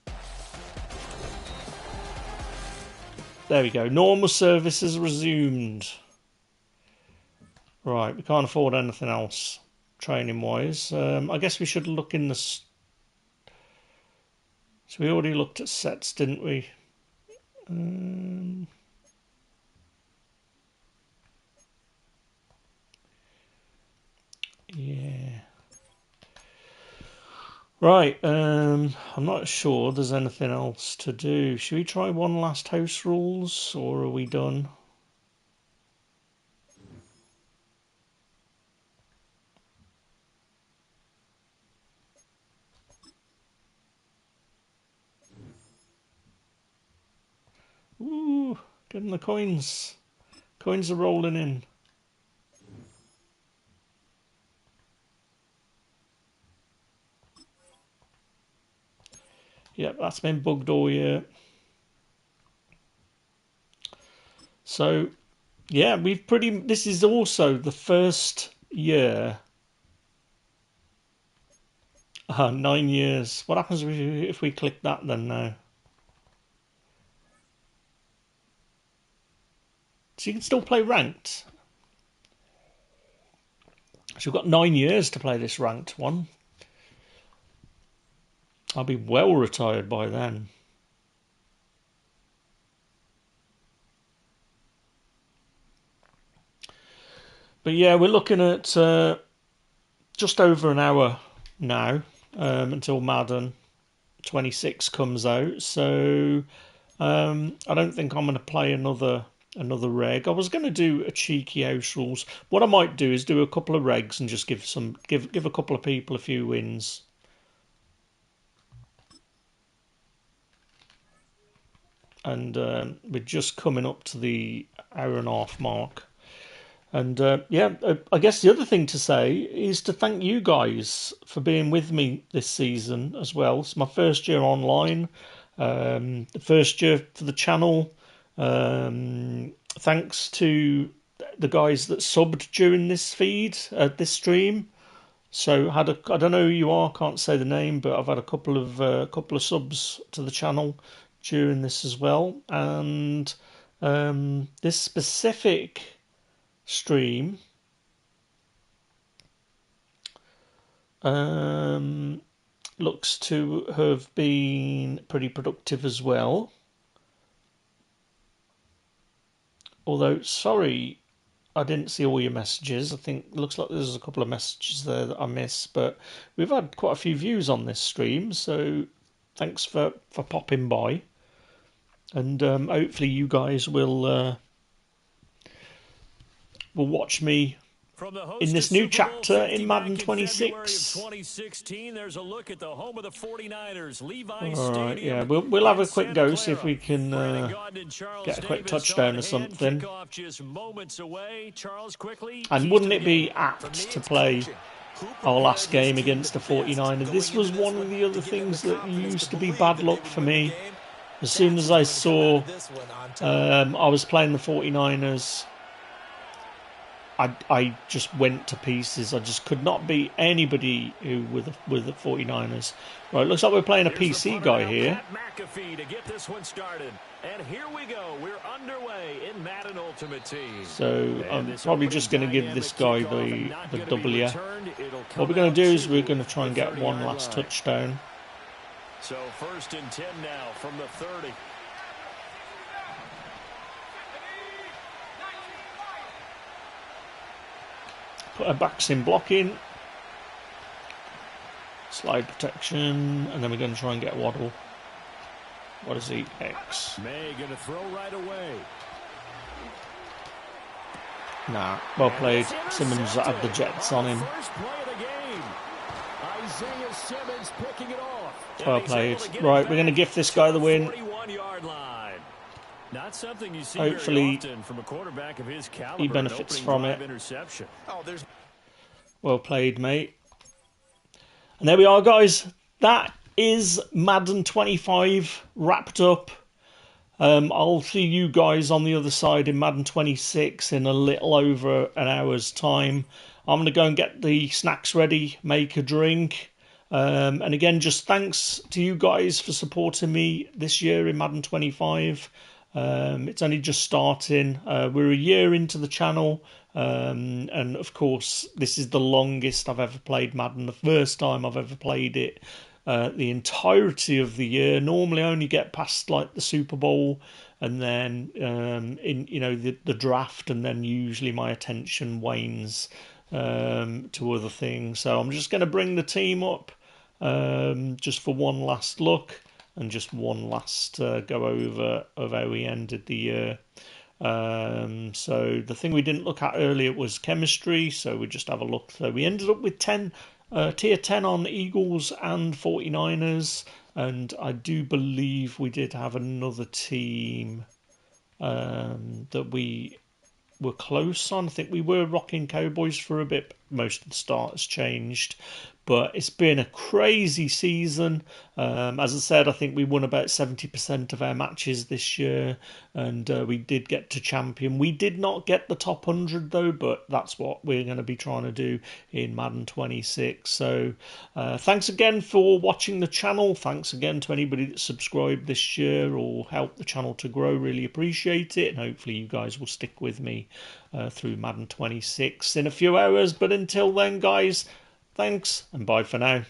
There we go. Normal service is resumed. Right, we can't afford anything else, training-wise. I guess we should look in the... So we already looked at sets, didn't we? Yeah. Right, I'm not sure there's anything else to do. Should we try one last house rules, or are we done? Ooh, getting the coins. Coins are rolling in. Yep, that's been bugged all year. So, yeah, this is also the first year. 9 years. What happens if we click that then now? So you can still play ranked. So we've got 9 years to play this ranked one. I'll be well retired by then. But yeah, we're looking at just over an hour now until Madden 26 comes out. So I don't think I'm going to play another reg. I was going to do a cheeky house rules. What I might do is do a couple of regs and just give a couple of people a few wins. And we're just coming up to the hour and a half mark. And I guess the other thing to say is to thank you guys for being with me this season as well. It's my first year online, the first year for the channel. Thanks to the guys that subbed during this feed, this stream. So I don't know who you are, can't say the name, but I've had a couple of subs to the channel during this as well. And this specific stream looks to have been pretty productive as well. Although, sorry, I didn't see all your messages. I think it looks like there's a couple of messages there that I missed, but we've had quite a few views on this stream, so thanks for popping by. And hopefully you guys will watch me in this new chapter in Madden 26. 2016, there's a look at the home of the 49ers, Levi's All right, Stadium. yeah, we'll have a quick go, see if we can get a quick touchdown or something. And wouldn't it be apt to play our last game against the 49ers? This was one of the other things that used to be bad luck for me. As soon as I saw I was playing the 49ers, I just went to pieces. I just could not beat anybody who with the 49ers. Right, looks like we're playing a PC guy here. To get this one started. And here we go. We're underway in Madden Ultimate Team. So I'm probably just going to give this guy the W. What we're going to do is we're going to try and get one last touchdown. So 1st and 10 now from the 30. Put our backs in blocking. Slide protection. And then we're going to try and get Waddle. What is he? X. May going to throw right away. Nah, well played. Simmons had the Jets on him. First play of the game. Isaiah Simmons picking it off. Well played. Right, we're going to gift this guy the win. 41-yard line. Not something you see Hopefully very often from a quarterback of his caliber. he benefits from it. Interception. Well played, mate. And there we are, guys. That is Madden 25 wrapped up. I'll see you guys on the other side in Madden 26 in a little over an hour's time. I'm going to go and get the snacks ready, make a drink. And again, just thanks to you guys for supporting me this year in Madden 25. It's only just starting. We're a year into the channel. And of course, this is the longest I've ever played Madden. The first time I've ever played it the entirety of the year. Normally I only get past like the Super Bowl and then in the draft, and then usually my attention wanes to other things. So I'm just going to bring the team up just for one last look and just one last go over of how we ended the year. So the thing we didn't look at earlier was chemistry, so we just have a look. So we ended up with tier 10 on Eagles and 49ers, and I do believe we did have another team that we were close on. I think we were rocking Cowboys for a bit. Most of the starters changed, but it's been a crazy season. As I said, I think we won about 70% of our matches this year, and we did get to champion. We did not get the top 100 though, but that's what we're going to be trying to do in Madden 26. So thanks again for watching the channel. Thanks again to anybody that subscribed this year or helped the channel to grow. Really appreciate it, and hopefully you guys will stick with me through Madden 26 in a few hours. But until then, guys, thanks and bye for now.